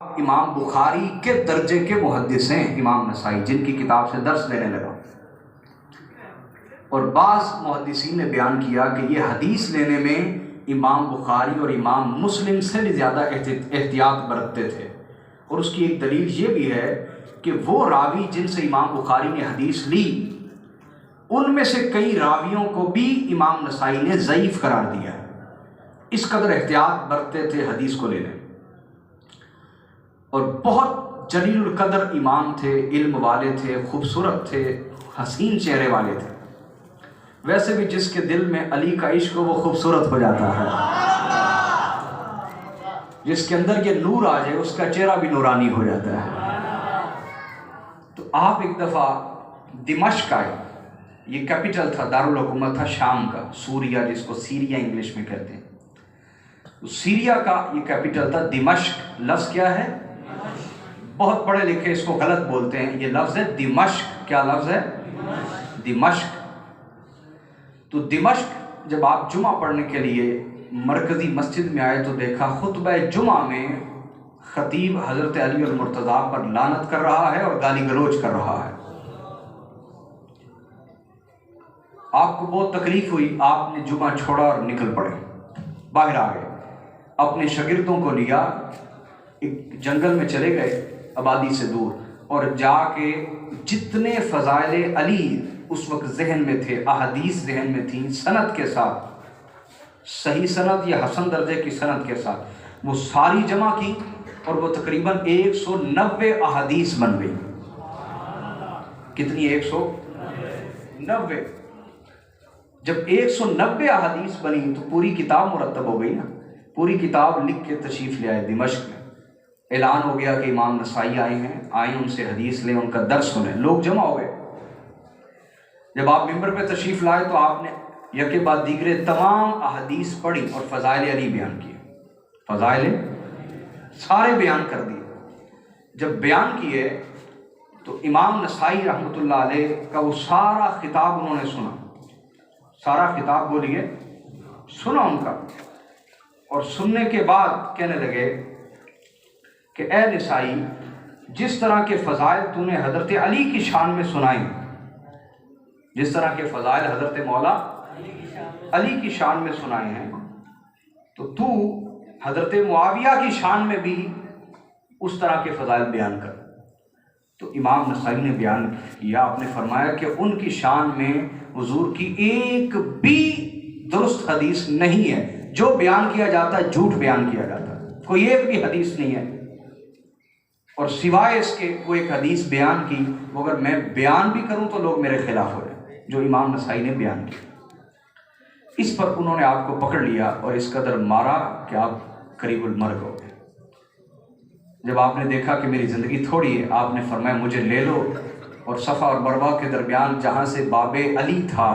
امام بخاری کے درجے کے محدث ہیں امام نسائی، جن کی کتاب سے درس لینے لگا۔ اور بعض محدثین نے بیان کیا کہ یہ حدیث لینے میں امام بخاری اور امام مسلم سے بھی زیادہ احتیاط برتتے تھے۔ اور اس کی ایک دلیل یہ بھی ہے کہ وہ راوی جن سے امام بخاری نے حدیث لی، ان میں سے کئی راویوں کو بھی امام نسائی نے ضعیف قرار دیا ہے۔ اس قدر احتیاط برتتے تھے حدیث کو لینے۔ اور بہت جلیل القدر امام تھے، علم والے تھے، خوبصورت تھے، حسین چہرے والے تھے۔ ویسے بھی جس کے دل میں علی کا عشق ہو وہ خوبصورت ہو جاتا ہے، جس کے اندر یہ نور آ جائے اس کا چہرہ بھی نورانی ہو جاتا ہے۔ تو آپ ایک دفعہ دمشق آئے، یہ کیپٹل تھا، دارالحکومت تھا شام کا، سوریا جس کو سیریا انگلش میں کہتے ہیں۔ سیریا کا یہ کیپٹل تھا دمشق۔ لفظ کیا ہے؟ بہت پڑھے لکھے اس کو غلط بولتے ہیں، یہ لفظ ہے دمشق۔ کیا لفظ ہے؟ دمشق۔ تو دمشق جب آپ جمعہ پڑھنے کے لیے مرکزی مسجد میں آئے تو دیکھا خطبہ جمعہ میں خطیب حضرت علی المرتضیٰ پر لعنت کر رہا ہے اور گالی گلوچ کر رہا ہے۔ آپ کو بہت تکلیف ہوئی، آپ نے جمعہ چھوڑا اور نکل پڑے، باہر آ گئے، اپنے شاگردوں کو لیا، ایک جنگل میں چلے گئے آبادی سے دور، اور جا کے جتنے فضائل علی اس وقت ذہن میں تھے، احادیث ذہن میں تھیں، سند کے ساتھ، صحیح سند یا حسن درجے کی سند کے ساتھ، وہ ساری جمع کی اور وہ تقریباً 190 احادیث بن گئی۔ کتنی؟ 190۔ جب 190 احادیث بنی تو پوری کتاب مرتب ہو گئی نا، پوری کتاب لکھ کے تشریف لے آئے دمشق میں۔ اعلان ہو گیا کہ امام نسائی آئے ہیں، آئیں ان سے حدیث لیں، ان کا درس سنیں۔ لوگ جمع ہو گئے۔ جب آپ ممبر پہ تشریف لائے تو آپ نے یکے بعد دیگرے تمام احادیث پڑھی اور فضائل علی بیان کیے، فضائل سارے بیان کر دیے۔ جب بیان کیے تو امام نسائی رحمۃ اللہ علیہ کا وہ سارا خطاب انہوں نے سنا، سارا خطاب بولیے سنا ان کا، اور سننے کے بعد کہنے لگے کہ اے نسائی، جس طرح کے فضائل تو نے حضرت علی کی شان میں سنائے، جس طرح کے فضائل حضرت مولا علی کی شان میں سنائے ہیں، تو حضرت معاویہ کی شان میں بھی اس طرح کے فضائل بیان کر۔ تو امام نسائی نے بیان کیا، آپ نے فرمایا کہ ان کی شان میں حضور کی ایک بھی درست حدیث نہیں ہے، جو بیان کیا جاتا ہے جھوٹ بیان کیا جاتا ہے، کوئی ایک بھی حدیث نہیں ہے۔ اور سوائے اس کے وہ ایک حدیث بیان کی، وہ اگر میں بیان بھی کروں تو لوگ میرے خلاف ہو جائیں، جو امام نسائی نے بیان کی۔ اس پر انہوں نے آپ کو پکڑ لیا اور اس قدر مارا کہ آپ قریب المرگ ہو گئے۔ جب آپ نے دیکھا کہ میری زندگی تھوڑی ہے، آپ نے فرمایا مجھے لے لو، اور صفا اور مروہ کے درمیان جہاں سے باب علی تھا،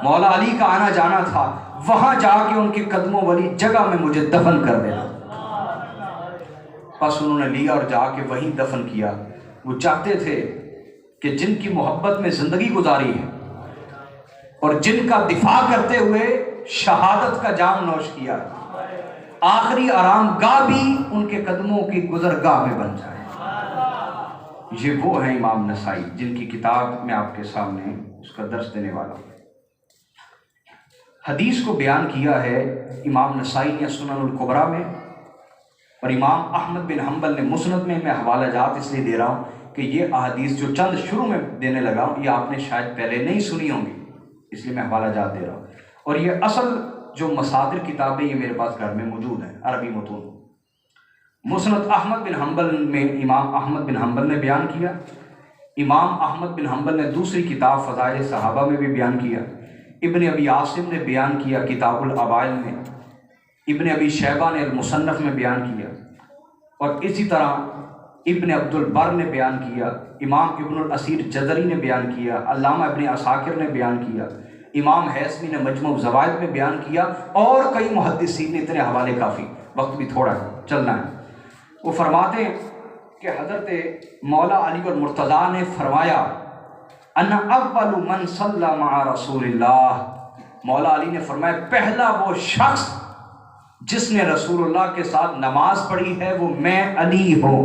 مولا علی کا آنا جانا تھا، وہاں جا کے ان کے قدموں والی جگہ میں مجھے دفن کر دینا۔ بس انہوں نے لیا اور جا کے وہیں دفن کیا۔ وہ چاہتے تھے کہ جن کی محبت میں زندگی گزاری ہے اور جن کا دفاع کرتے ہوئے شہادت کا جام نوش کیا، آخری آرام گاہ بھی ان کے قدموں کی گزرگاہ میں بن جائے۔ یہ وہ ہیں امام نسائی جن کی کتاب میں آپ کے سامنے اس کا درس دینے والا ہوں۔ حدیث کو بیان کیا ہے امام نسائی نے سنن الکبریٰ میں، اور امام احمد بن حنبل نے مسند میں۔ میں حوالہ جات اس لیے دے رہا ہوں کہ یہ احادیث جو چند شروع میں دینے لگا ہوں، یہ آپ نے شاید پہلے نہیں سنی ہوں گی، اس لیے میں حوالہ جات دے رہا ہوں۔ اور یہ اصل جو مصادر کتابیں یہ میرے پاس گھر میں موجود ہیں، عربی متون۔ مسند احمد بن حنبل میں امام احمد بن حنبل نے بیان کیا، امام احمد بن حنبل نے دوسری کتاب فضائل صحابہ میں بھی بیان کیا، ابن ابی عاصم نے بیان کیا کتاب العبائل میں، ابن ابی شیبہ نے المصنف میں بیان کیا، اور اسی طرح ابن عبد البر نے بیان کیا، امام ابن الاسیر جزری نے بیان کیا، علامہ ابن عساکر نے بیان کیا، امام حیثمی نے مجموع الزوائد میں بیان کیا، اور کئی محدثین نے۔ اتنے حوالے کافی، وقت بھی تھوڑا ہے، چلنا ہے۔ وہ فرماتے ہیں کہ حضرت مولا علی اور مرتضیٰ نے فرمایا انا اول من صلی مع رسول اللہ، مولا علی نے فرمایا پہلا وہ شخص جس نے رسول اللہ کے ساتھ نماز پڑھی ہے وہ میں علی ہوں۔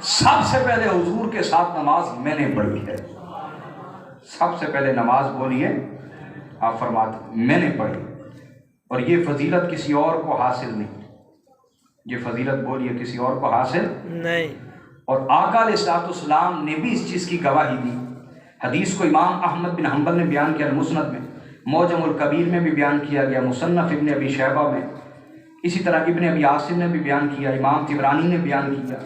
سب سے پہلے حضور کے ساتھ نماز میں نے پڑھی ہے۔ سب سے پہلے نماز بولیے، آپ فرماتے میں نے پڑھی، اور یہ فضیلت کسی اور کو حاصل نہیں، یہ فضیلت بولیے کسی اور کو حاصل نہیں۔ اور آقا علیہ الصلوۃ والسلام نے بھی اس چیز کی گواہی دی۔ حدیث کو امام احمد بن حنبل نے بیان کیا المسند میں، معجم الکبیر میں بھی بیان کیا گیا، مصنف ابن ابی شیبہ میں، اسی طرح ابن ابی عاصم نے بھی بیان کیا، امام طبرانی نے بیان کیا،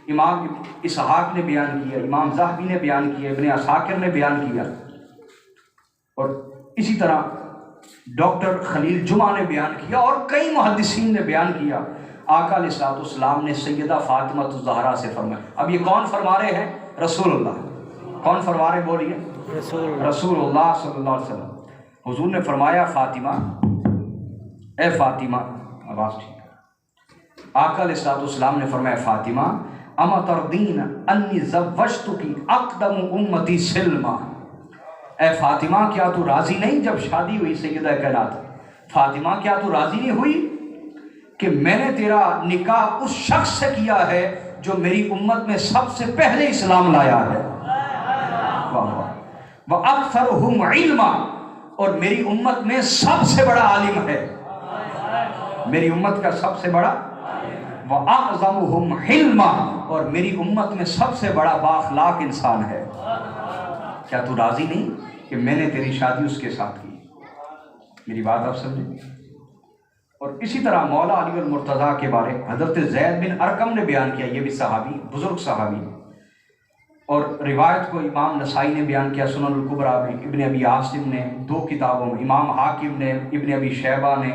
امام اسحاق نے بیان کیا، امام ذہبی نے بیان کیا، ابن عساکر نے بیان کیا، اور اسی طرح ڈاکٹر خلیل جمعہ نے بیان کیا، اور کئی محدثین نے بیان کیا۔ آقا علیہ الصلوۃ والسلام نے سیدہ فاطمہ الزہرا سے فرمایا۔ اب یہ کون فرما رہے ہیں؟ رسول اللہ۔ کون فرما رہے بولیے؟ رسول اللہ صلی اللہ علیہ وسلم۔ حضور نے فرمایا فاطمہ، اے فاطمہ، آواز ٹھیک۔ آقا علیہ الصلوۃ والسلام نے فرمایا فاطمہ اما ترضین انی زوجتک اقدم امتی سلمہ، اے فاطمہ کیا تو راضی نہیں؟ جب شادی ہوئی سیدہ کائنات فاطمہ، کیا تو راضی نہیں ہوئی کہ میں نے تیرا نکاح اس شخص سے کیا ہے جو میری امت میں سب سے پہلے اسلام لایا ہے؟ وَأَكْثَرُهُمْ عِلْمًا، اور میری امت میں سب سے بڑا عالم ہے، میری امت کا سب سے بڑا، وَأَعْظَمُهُمْ حِلْمًا، اور میری امت میں سب سے بڑا بااخلاق انسان ہے۔ کیا تو راضی نہیں کہ میں نے تیری شادی اس کے ساتھ کی؟ میری بات آپ سمجھیں۔ اور اسی طرح مولا علی المرتضیٰ کے بارے حضرت زید بن ارقم نے بیان کیا، یہ بھی صحابی، بزرگ صحابی، اور روایت کو امام نسائی نے بیان کیا سنن الکبریٰ میں، ابن ابی عاصم نے 2 کتابوں میں، امام حاکم نے، ابن ابی شیبہ نے،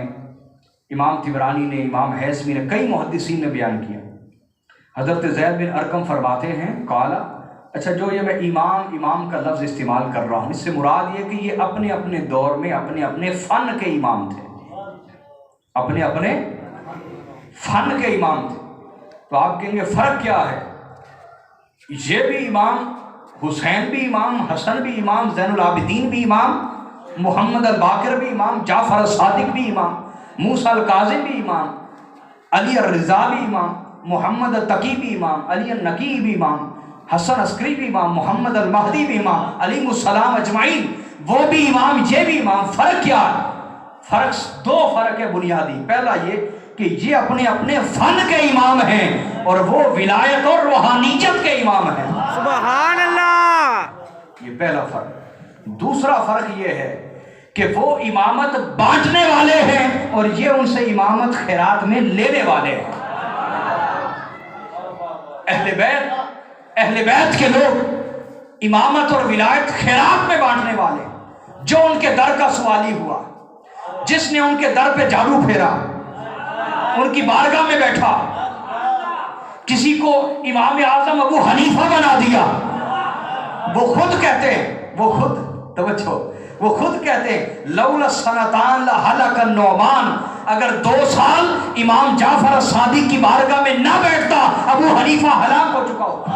امام طبرانی نے، امام حیثمی نے، کئی محدثین نے بیان کیا۔ حضرت زید بن ارقم فرماتے ہیں قال، اچھا جو یہ میں امام کا لفظ استعمال کر رہا ہوں، اس سے مراد یہ کہ یہ اپنے اپنے دور میں اپنے اپنے فن کے امام تھے، اپنے اپنے فن کے امام تھے۔ تو آپ کہیں گے فرق کیا ہے؟ یہ بھی امام، حسین بھی امام، حسن بھی امام، زین العابدین بھی امام، محمد الباقر بھی امام، جعفر الصادق بھی امام، موسیٰ الکاظم بھی امام، علی الرضا بھی امام، محمد التقی بھی امام، علی النقی بھی امام، حسن عسکری بھی امام، محمد المہدی بھی امام، علیہ السلام اجمعین وہ بھی امام، یہ بھی امام۔ فرق کیا ہے؟ فرق 2 فرق ہے بنیادی۔ پہلا یہ کہ یہ اپنے اپنے فن کے امام ہیں اور وہ ولایت اور روحانیت کے امام ہیں۔ سبحان اللہ، یہ پہلا فرق۔ دوسرا فرق یہ ہے کہ وہ امامت بانٹنے والے ہیں اور یہ ان سے امامت خیرات میں لینے والے ہیں۔ اہل بیت کے لوگ امامت اور ولایت خیرات میں بانٹنے والے، جو ان کے در کا سوالی ہوا، جس نے ان کے در پہ جھاڑو پھیرا، ان کی بارگاہ میں بیٹھا، کسی کو امام اعظم ابو حنیفہ بنا دیا، وہ خود کہتے ہیں، وہ خود توجہ، وہ خود کہتے ہیں لولا سنتان لہلک النعمان، اگر 2 سال امام جعفر الصادق کی بارگاہ میں نہ بیٹھتا ابو حنیفہ ہلاک ہو چکا ہوتا۔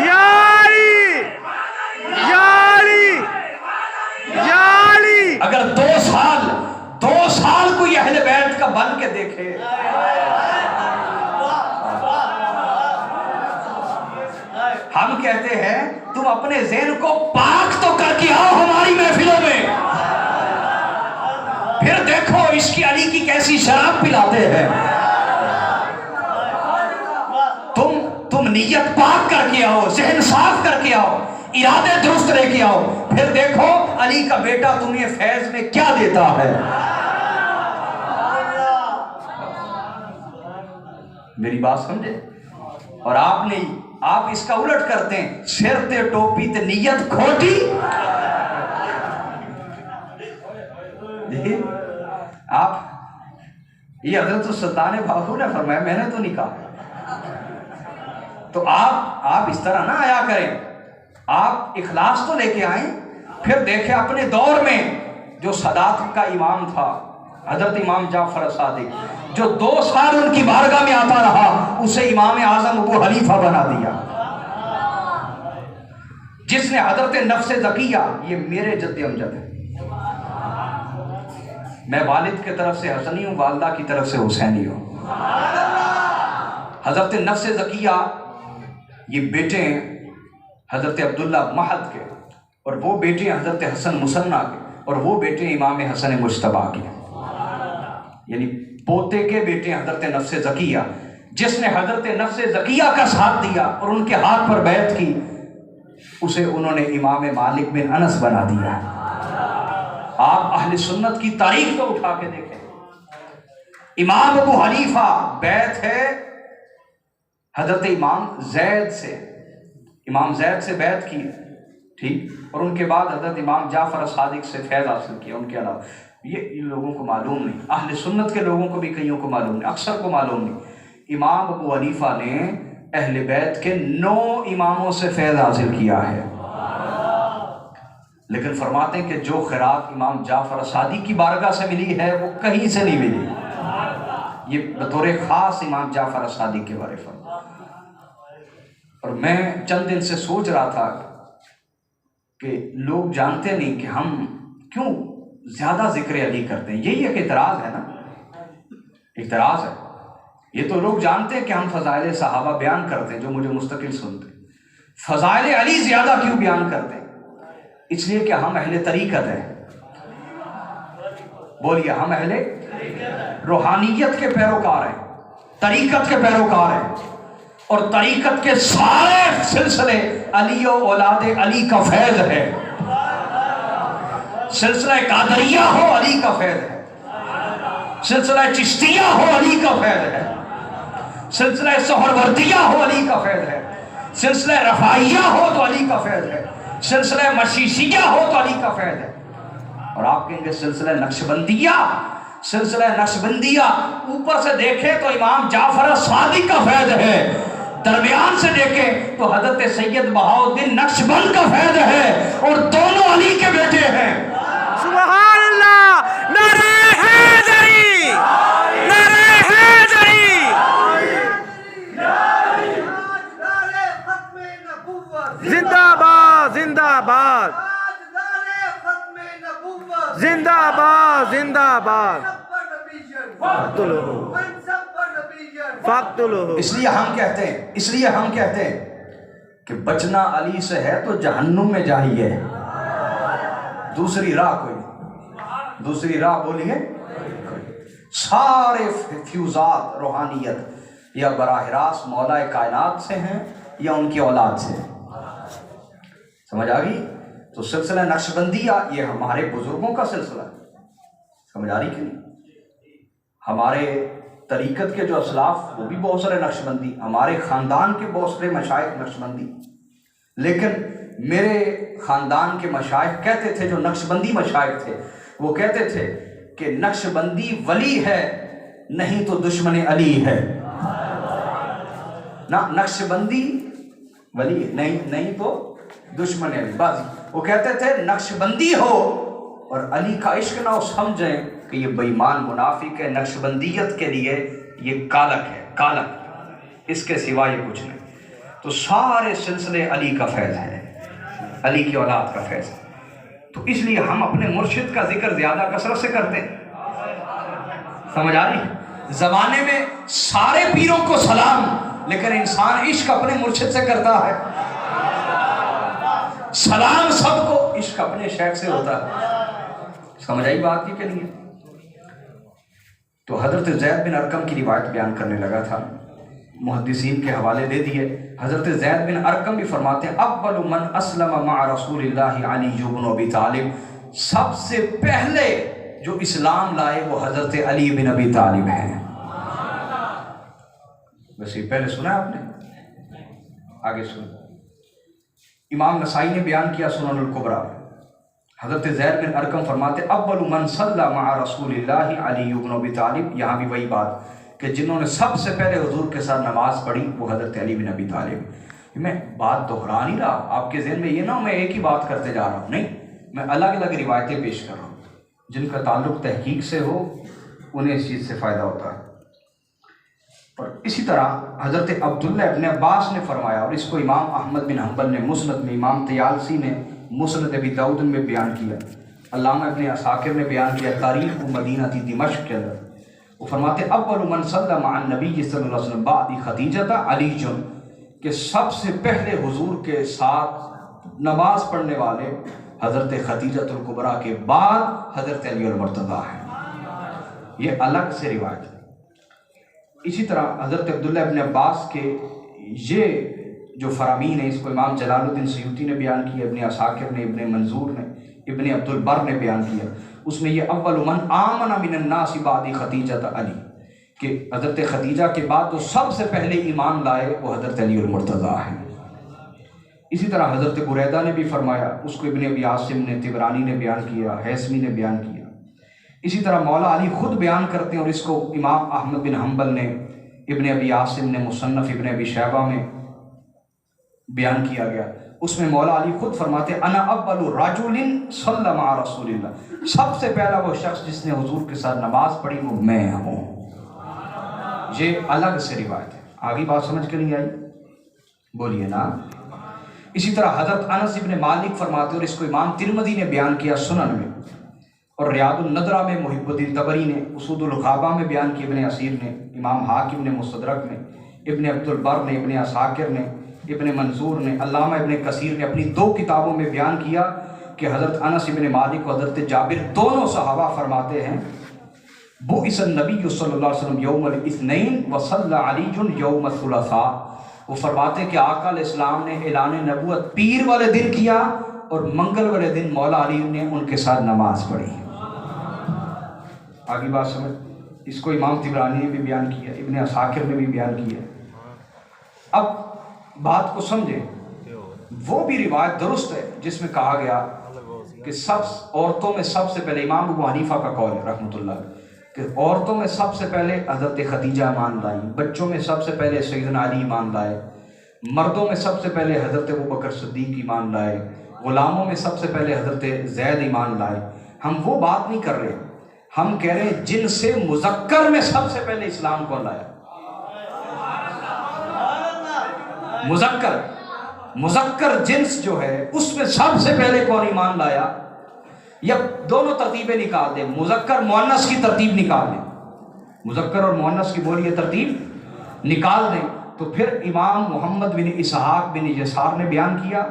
یاری یاری یاری، اگر 2 سال کوئی اہل بیت کا بن کے دیکھے، ہم کہتے ہیں تم اپنے ذہن کو پاک تو کر کے آؤ ہماری محفلوں میں، پھر دیکھو اس کی علی کی کیسی شراب پلاتے ہیں۔ تم نیت پاک کر کے آؤ، ذہن صاف کر کے آؤ، ارادے درست لے کے آؤ، پھر دیکھو علی کا بیٹا تمہیں فیض میں کیا دیتا ہے۔ میری بات سمجھے؟ اور آپ اس کا الٹ کرتے ہیں، سر تے ٹوپی تے نیت کھوٹی۔ آپ یہ حضرت السلطان باہو نے فرمایا، میں نے تو نہیں کہا۔ تو آپ اس طرح نہ آیا کریں، آپ اخلاص تو لے کے آئیں، پھر دیکھیں اپنے دور میں جو سادات کا امام تھا حضرت امام جعفر صادق، جو 2 سال ان کی بارگاہ میں آتا رہا، اسے امام اعظم ابو حنیفہ بنا دیا۔ جس نے حضرت نفس زکیہ، یہ میرے جد امجد ہے، میں والد کی طرف سے حسنی ہوں، والدہ کی طرف سے حسینی ہوں۔ حضرت نفس زکیہ یہ بیٹے ہیں حضرت عبداللہ مہد کے، اور وہ بیٹے ہیں حضرت حسن مصنع کے، اور وہ بیٹے امام حسن مجتبیٰ کے، یعنی پوتے کے بیٹے حضرت نفس زکیہ۔ جس نے حضرت نفس زکیہ کا ساتھ دیا اور ان کے ہاتھ پر بیعت کی، اسے انہوں نے امام مالک بن انس بنا دیا۔ آپ اہل سنت کی تاریخ تو اٹھا کے دیکھیں، امام ابو حنیفہ بیعت ہے حضرت امام زید سے، امام زید سے بیعت کی، ٹھیک، اور ان کے بعد حضرت امام جعفر صادق سے فیض حاصل کیا۔ ان کے علاوہ یہ ان لوگوں کو معلوم نہیں، اہل سنت کے لوگوں کو بھی کئیوں کو معلوم نہیں، اکثر کو معلوم نہیں۔ امام ابو حنیفہ نے اہل بیت کے 9 اماموں سے فیض حاصل کیا ہے، لیکن فرماتے ہیں کہ جو خیرات امام جعفر صادق کی بارگاہ سے ملی ہے وہ کہیں سے نہیں ملی، یہ بطور خاص امام جعفر صادق کے بارے میں۔ اور میں چند دن سے سوچ رہا تھا کہ لوگ جانتے نہیں کہ ہم کیوں زیادہ ذکر علی کرتے ہیں۔ یہی ایک اعتراض ہے نا، اعتراض ہے۔ یہ تو لوگ جانتے ہیں کہ ہم فضائل صحابہ بیان کرتے ہیں، جو مجھے مستقل سنتے ہیں۔ فضائل علی زیادہ کیوں بیان کرتے ہیں؟ اس لیے کہ ہم اہل طریقت ہیں۔ بولیے، ہم اہل روحانیت کے پیروکار ہیں، طریقت کے پیروکار ہیں، اور طریقت کے سارے سلسلے علی و اولاد علی کا فیض ہے۔ سلسلہ قادریہ ہو علی کا فیض ہے، سلسلہ چشتیہ ہو علی کا فیض ہے، سلسلہ سہروردیہ ہو علی کا فیض ہے، سلسلہ رفاعیہ ہو تو علی کا فیض ہے، سلسلہ مشیشیہ ہو تو علی کا فیض ہے۔ اور آپ کہیں گے سلسلہ نقشبندیہ، سلسلہ نقشبندیہ اوپر سے دیکھیں تو امام جعفر صادق کا فیض ہے، درمیان سے دیکھیں تو حضرت سید بہاؤالدین نقشبند کا فیض ہے، اور دونوں علی کے بیٹے ہیں۔ سبحان اللہ، نعرہ حیدری، نعرہ حیدری۔ زندہ باد، زندہ باد، زندہ باد، زندہ باد۔ فاقتلوہ۔ اس لیے ہم کہتے ہیں کہ بچنا علی سے ہے تو جہنم میں جائیے، دوسری راہ کوئی نہیں، دوسری راہ بولیے۔ سارے فیوزات روحانیت یا براہ راست مولا کائنات سے ہیں یا ان کی اولاد سے، سمجھ آ گئی؟ تو سلسلہ نقشبندیہ یہ ہمارے بزرگوں کا سلسلہ ہے، سمجھ آ رہی کہ نہیں؟ ہمارے طریقت کے جو اسلاف وہ بھی بہت سارے نقشبندی، ہمارے خاندان کے بہت سارے مشائخ نقشبندی، لیکن میرے خاندان کے مشائخ کہتے تھے، جو نقشبندی مشائخ تھے، وہ کہتے تھے کہ نقشبندی ولی ہے نہیں تو دشمن علی ہے۔ نہ نقشبندی ولی نہیں تو دشمن علی، بس وہ کہتے تھے نقشبندی ہو اور علی کا عشق نہ ہو، سمجھیں کہ یہ بے ایمان منافق ہے، نقشبندیت کے لیے یہ کالک ہے، کالک، اس کے سوا یہ کچھ نہیں۔ تو سارے سلسلے علی کا فیض ہے، علی کی اولاد کا فیض ہے۔ تو اس لیے ہم اپنے مرشد کا ذکر زیادہ کثرت سے کرتے ہیں، سمجھ آ رہی؟ زمانے میں سارے پیروں کو سلام، لیکن انسان عشق اپنے مرشد سے کرتا ہے، سلام سب کو، عشق اپنے شیخ سے ہوتا ہے۔ سمجھ آئی بات کی کہ نہیں؟ تو حضرت زید بن ارقم کی روایت بیان کرنے لگا تھا، محدثین کے حوالے دے دیے۔ حضرت زید بن ارقم بھی فرماتے ہیں اول من اسلم مع رسول اللہ علی بن ابی طالب، سب سے پہلے جو اسلام لائے وہ حضرت علی بن ابی طالب ہیں۔ ویسے پہلے سنا ہے آپ نے؟ آگے سنیں۔ امام نسائی نے بیان کیا سنن الکبریٰ، حضرت زید بن ارقم فرماتے اول من صلی مع رسول اللہ علی بن ابی طالب، یہاں بھی وہی بات کہ جنہوں نے سب سے پہلے حضور کے ساتھ نماز پڑھی وہ حضرت علی بن ابی طالب۔ میں بات دہرا نہیں رہا، آپ کے ذہن میں یہ نہ ہو میں ایک ہی بات کرتے جا رہا ہوں، نہیں، میں الگ الگ روایتیں پیش کر رہا ہوں، جن کا تعلق تحقیق سے ہو انہیں اس چیز سے فائدہ ہوتا ہے۔ اور اسی طرح حضرت عبداللہ ابن عباس نے فرمایا، اور اس کو امام احمد بن حنبل نے مسند میں، امام طیالسی نے مسند ابی داؤد میں بیان کیا، علامہ ابن عساکر نے بیان کیا تاریخ مدینہ دمشق کے اندر، وہ فرماتے اول من صلی مع النبی صلی اللہ علیہ وسلم بعد خدیجہ علی جن، کہ سب سے پہلے حضور کے ساتھ نماز پڑھنے والے حضرت خدیجہ الکبریٰ کے بعد حضرت علی المرتضیٰ ہیں۔ یہ الگ سے روایت ہے۔ اسی طرح حضرت عبداللہ ابن عباس کے یہ جو فرامین ہیں، اس کو امام جلال الدین سیوطی نے بیان کیا، ابن عساکر نے، ابن منظور نے، ابن عبد البر نے بیان کیا۔ اس میں یہ اول من آمن من الناس بعد خدیجہ علی، کہ حضرت خدیجہ کے بعد جو سب سے پہلے ایمان لائے وہ حضرت علی المرتضیٰ ہیں۔ اسی طرح حضرت بریدہ نے بھی فرمایا، اس کو ابن ابی عاصم نے، طبرانی نے بیان کیا، حیثمی نے بیان کیا۔ اسی طرح مولا علی خود بیان کرتے ہیں، اور اس کو امام احمد بن حنبل نے، ابن ابی عاصم نے مصنف ابن ابی شیبہ میں بیان کیا گیا۔ اس میں مولا علی خود فرماتے انا اول رجل صلی مع رسول اللہ، سب سے پہلا وہ شخص جس نے حضور کے ساتھ نماز پڑھی وہ میں ہوں۔ یہ الگ سے روایت ہے۔ آگے بات سمجھ کے نہیں آئی؟ بولیے نا۔ اسی طرح حضرت انس ابن مالک فرماتے، اور اس کو امام ترمذی نے بیان کیا سنن میں، اور ریاض الندرہ میں محب الدین طبری نے، اسود الغابہ میں بیان کیا ابن اسیر نے، امام حاکم نے مستدرک میں، ابن عبد البر نے، ابن عساکر نے، ابن منظور نے، علامہ ابن کثیر نے اپنی 2 کتابوں میں بیان کیا کہ حضرت انس ابن مالک و حضرت جابر دونوں صحابہ فرماتے ہیں بعث النبی صلی اللہ علیہ وسلم یوم الاثنین وصلی علی یوم الثلاثاء، وہ فرماتے ہیں کہ آقا علیہ السلام نے اعلان نبوت پیر والے دن کیا، اور منگل والے دن مولا علی نے ان کے ساتھ نماز پڑھی۔ آگے بات سمجھ، اس کو امام طبرانی نے بھی بیان کیا، ابن عساکر نے بھی بیان کیا۔ اب بات کو سمجھیں، وہ بھی روایت درست ہے جس میں کہا گیا کہ سب عورتوں میں سب سے پہلے، امام ابو حنیفہ کا قول ہے رحمۃ اللہ، کہ عورتوں میں سب سے پہلے حضرت خدیجہ ایمان لائی، بچوں میں سب سے پہلے سیدنا علی ایمان لائے، مردوں میں سب سے پہلے حضرت ابوبکر صدیق ایمان لائے، غلاموں میں سب سے پہلے حضرت زید ایمان لائے۔ ہم وہ بات نہیں کر رہے، ہم کہہ رہے ہیں جن سے مذکر میں سب سے پہلے اسلام کو لایا۔ مذکر جنس جو ہے اس میں سب سے پہلے کون ایمان لایا؟ یا دونوں ترتیبیں نکال دیں، مذکر مؤنث کی ترتیب نکال دیں، مذکر اور مؤنث کی بولیے ترتیب نکال دیں، تو پھر امام محمد بن اسحاق بن یسار نے بیان کیا،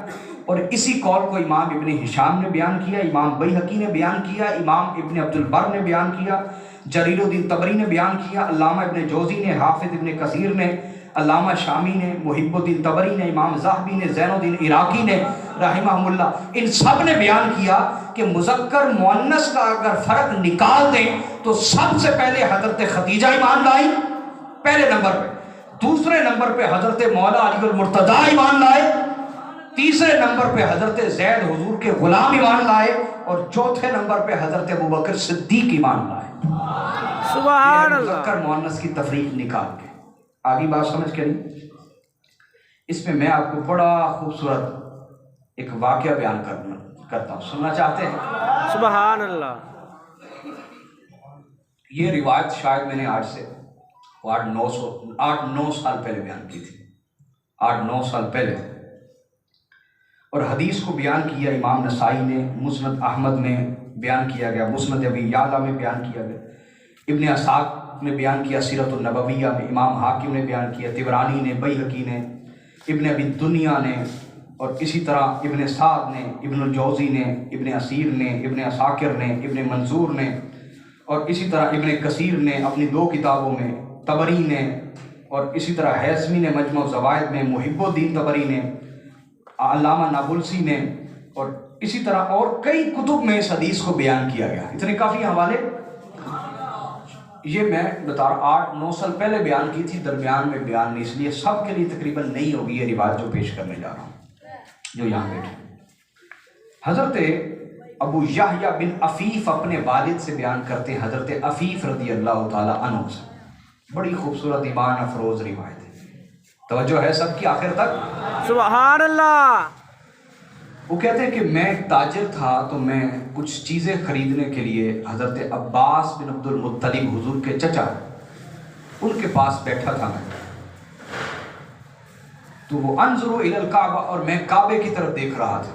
اور اسی قول کو امام ابن ہشام نے بیان کیا، امام بیہقی نے بیان کیا، امام ابن عبد البر نے بیان کیا، جلیل الدین طبری نے بیان کیا، علامہ ابن جوزی نے، حافظ ابن کثیر نے، علامہ شامی نے، محب الدین طبری نے، امام ذہبی نے، زین الدین عراقی نے رحمہم اللہ، ان سب نے بیان کیا کہ مذکر مؤنث کا اگر فرق نکال دیں تو سب سے پہلے حضرت خدیجہ ایمان لائی پہلے نمبر پہ، دوسرے نمبر پہ حضرت مولا علی المرتضیٰ ایمان لائے، تیسرے نمبر پہ حضرت زید حضور کے غلام ایمان لائے، اور چوتھے نمبر پہ حضرت ابوبکر صدیق ایمان لائے۔ سبحان اللہ۔ مذکر مؤنث کی تفریق نکال کے آگے بات سمجھ کے نہیں۔ اس میں آپ کو بڑا خوبصورت ایک واقعہ بیان کرتا ہوں، سننا چاہتے ہیں؟ سبحان اللہ۔ یہ روایت شاید میں نے آج سے 8-9 سال پہلے بیان کی تھی، 8-9 سال پہلے، اور حدیث کو بیان کیا امام نسائی نے، مسند احمد میں بیان کیا گیا، مسند ابی یعلا میں بیان کیا گیا، ابن اسحاق نے بیان کیا سیرت النبویہ میں، امام حاکم نے بیان کیا، طبرانی نے، بیہقی نے، ابن ابی دنیا نے، اور اسی طرح ابن سعد نے، ابن الجوزی نے، ابن اسیر نے، ابن عساکر نے، ابن منظور نے، اور اسی طرح ابن کثیر نے اپنی 2 کتابوں میں، طبری نے، اور اسی طرح حیثمی نے مجمع الزوائد میں، محب الدین طبری نے، علامہ نابلسی نے، اور اسی طرح اور کئی کتب میں اس حدیث کو بیان کیا گیا۔ اتنے کافی حوالے، یہ میں بتا رہا 8-9 سال پہلے بیان کی تھی، درمیان میں بیان نہیں، اس لیے سب کے لیے تقریباً نہیں ہوگی یہ روایت جو پیش کرنے جا رہا ہوں، جو یہاں بیٹھے۔ حضرت ابو یحییٰ بن عفیف اپنے والد سے بیان کرتے ہیں، حضرت عفیف رضی اللہ تعالیٰ عنہ سے، بڑی خوبصورت ایمان افروز روایت ہے، توجہ ہے سب کی آخر تک؟ سبحان اللہ۔ وہ کہتے ہیں کہ میں ایک تاجر تھا، تو میں کچھ چیزیں خریدنے کے لیے حضرت عباس بن عبد المطلب حضور کے چچا ان کے پاس بیٹھا تھا میں، تو وہ انظر الی الکعبہ، اور میں کعبے کی طرف دیکھ رہا تھا،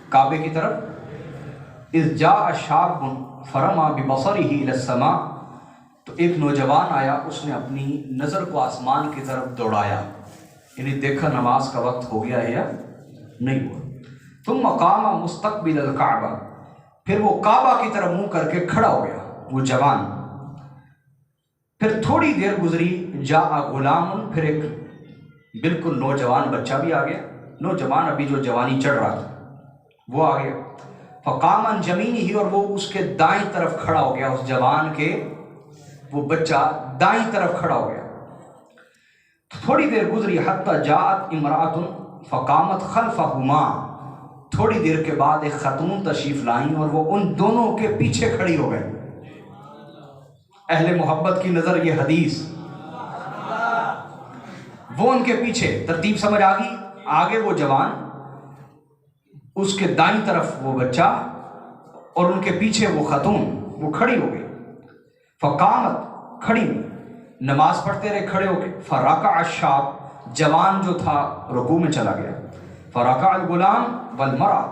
کعبے کی طرف اذ جاء شاب فرما ببصره الى السماء، تو ایک نوجوان آیا، اس نے اپنی نظر کو آسمان کی طرف دوڑایا، یعنی دیکھا نماز کا وقت ہو گیا ہے یا نہیں ہوا۔ ثم قام مستقبل الکعبہ، پھر وہ کعبہ کی طرف منہ کر کے کھڑا ہو گیا وہ جوان۔ پھر تھوڑی دیر گزری، جاء غلام، پھر ایک بالکل نوجوان بچہ بھی آ گیا، نوجوان ابھی جو جوانی چڑھ رہا تھا وہ آ گیا۔ فقام عن یمینہ، اور وہ اس کے دائیں طرف کھڑا ہو گیا، اس جوان کے وہ بچہ دائیں طرف کھڑا ہو گیا۔ تھوڑی دیر گزری، حتی جاءت امرأۃ فقامت خلفہما، تھوڑی دیر کے بعد ایک خاتون تشریف لائیں اور وہ ان دونوں کے پیچھے کھڑی ہو گئی۔ اہل محبت کی نظر یہ حدیث، وہ ان کے پیچھے، ترتیب سمجھ آ گئی، آگے وہ جوان، اس کے دائیں طرف وہ بچہ، اور ان کے پیچھے وہ خاتون، وہ کھڑی ہو گئی۔ فقامت، کھڑی ہوئی، نماز پڑھتے رہے کھڑے ہو کے۔ فرکع الشاب، جوان جو تھا رکوع میں چلا گیا۔ فرکع الغلام والمرأة،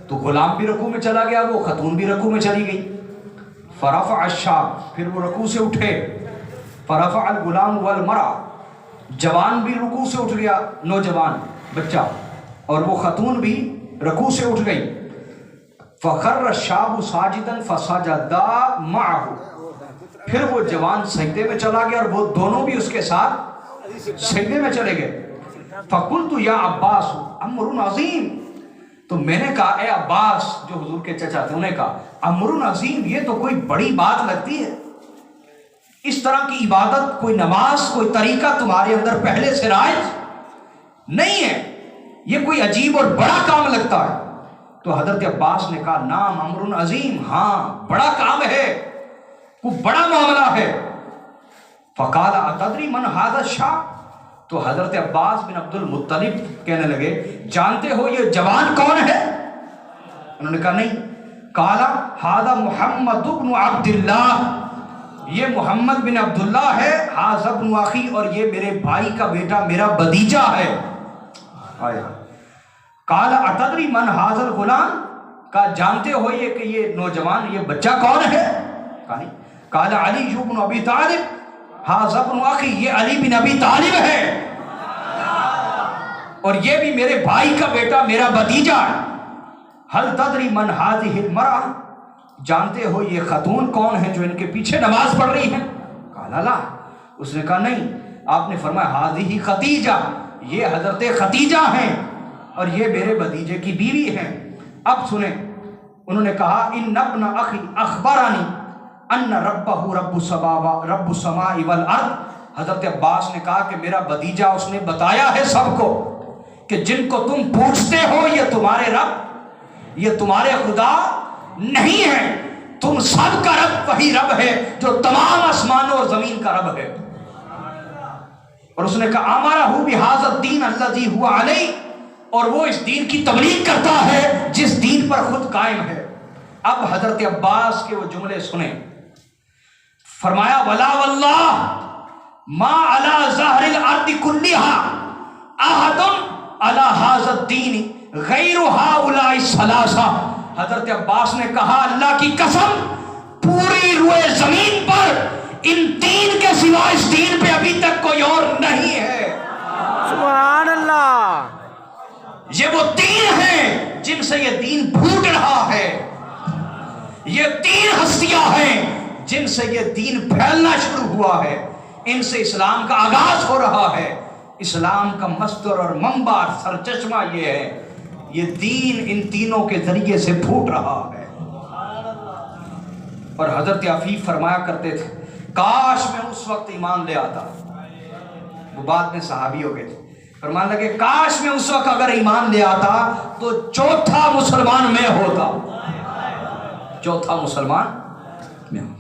تو غلام بھی رکوع میں چلا گیا، وہ خاتون بھی رکوع میں چلی گئی۔ فرفع الشاب، پھر وہ رکوع سے اٹھے۔ فرفع الغلام والمرأة، جوان بھی رکوع سے اٹھ گیا، نوجوان بچہ، اور وہ خاتون بھی رکوع سے اٹھ گئی۔ فخر الشاب ساجدا فسجدا معه، پھر وہ جوان سجدے میں چلا گیا اور وہ دونوں بھی اس کے ساتھ سجدے میں چلے گئے۔ فقلت یا عباس امر عظیم، تو میں نے کہا اے عباس، جو حضور کے چچا تھے، انہوں نے کہا امر عظیم، یہ تو کوئی بڑی بات لگتی ہے، اس طرح کی عبادت، کوئی نماز، کوئی طریقہ تمہارے اندر پہلے سے رائج نہیں ہے، یہ کوئی عجیب اور بڑا کام لگتا ہے۔ تو حضرت عباس نے کہا نام امر عظیم، ہاں بڑا کام ہے، کوئی بڑا معاملہ ہے۔ فقال اتدری من ھذا الشاب، تو حضرت عباس بن عبد المطلب کہنے لگے جانتے ہو یہ جوان کون ہے؟ انہوں نے کہا نہیں۔ قال ھذا محمد بن عبد اللہ، یہ محمد بن عبداللہ ہے، ھذا ابن اخی، اور یہ میرے بھائی کا بیٹا، میرا بھتیجا ہے۔ قال اتدری من ھذا الغلام، کہا جانتے ہو یہ کہ یہ نوجوان، یہ بچہ کون ہے؟ کہا نہیں۔ قال علی بن ابی طالب ھذا ابن اخی، یہ علی بن ابی طالب ہے اور یہ بھی میرے بھائی کا بیٹا، میرا بھتیجا ہے۔ هل تدری من هذه المرأة، جانتے ہو یہ خاتون کون ہے جو ان کے پیچھے نماز پڑھ رہی ہے؟ قال لا، اس نے کہا نہیں۔ آپ نے فرمایا هذه خدیجہ، یہ حضرت خدیجہ ہیں اور یہ میرے بھتیجے کی بیوی ہیں۔ اب سنیں، انہوں نے کہا ان ابن اخی اخبرانی ان ربہ رب السماء والارض، حضرت عباس نے کہا کہ میرا بھتیجا اس نے بتایا ہے سب کو کہ جن کو تم پوچھتے ہو یہ تمہارے رب، یہ تمہارے خدا نہیں ہے، تم سب کا رب وہی رب ہے جو تمام آسمانوں اور زمین کا رب ہے۔ اور اس نے کہا امرہ بہذا الدین الذی هو علیہ، اور وہ اس دین کی تبلیغ کرتا ہے جس دین پر خود قائم ہے۔ اب حضرت عباس کے وہ جملے سنیں، فرمایا ولا واللہ ما علی ظہر الارض کلھا احد علی ھذا الدین غیر ہؤلاء الثلاثہ، حضرت عباس نے کہا اللہ کی قسم، پوری روئے زمین پر ان تین کے سوا اس دین پہ ابھی تک کوئی اور نہیں ہے۔ سبحان اللہ، یہ وہ تین ہیں جن سے یہ دین پھوٹ رہا ہے، یہ تین ہستیاں ہیں جن سے یہ دین پھیلنا شروع ہوا ہے، ان سے اسلام کا آغاز ہو رہا ہے۔ اسلام کا مصدر اور منبع سرچشمہ یہ ہے، یہ دین ان تینوں کے ذریعے سے پھوٹ رہا ہے۔ اور حضرت عفیف فرمایا کرتے تھے کاش میں اس وقت ایمان لے آتا، وہ بعد میں صحابی ہو گئے تھے، فرمانے لگے کاش میں اس وقت اگر ایمان لے آتا تو چوتھا مسلمان میں ہوتا، چوتھا مسلمان میں ہوتا۔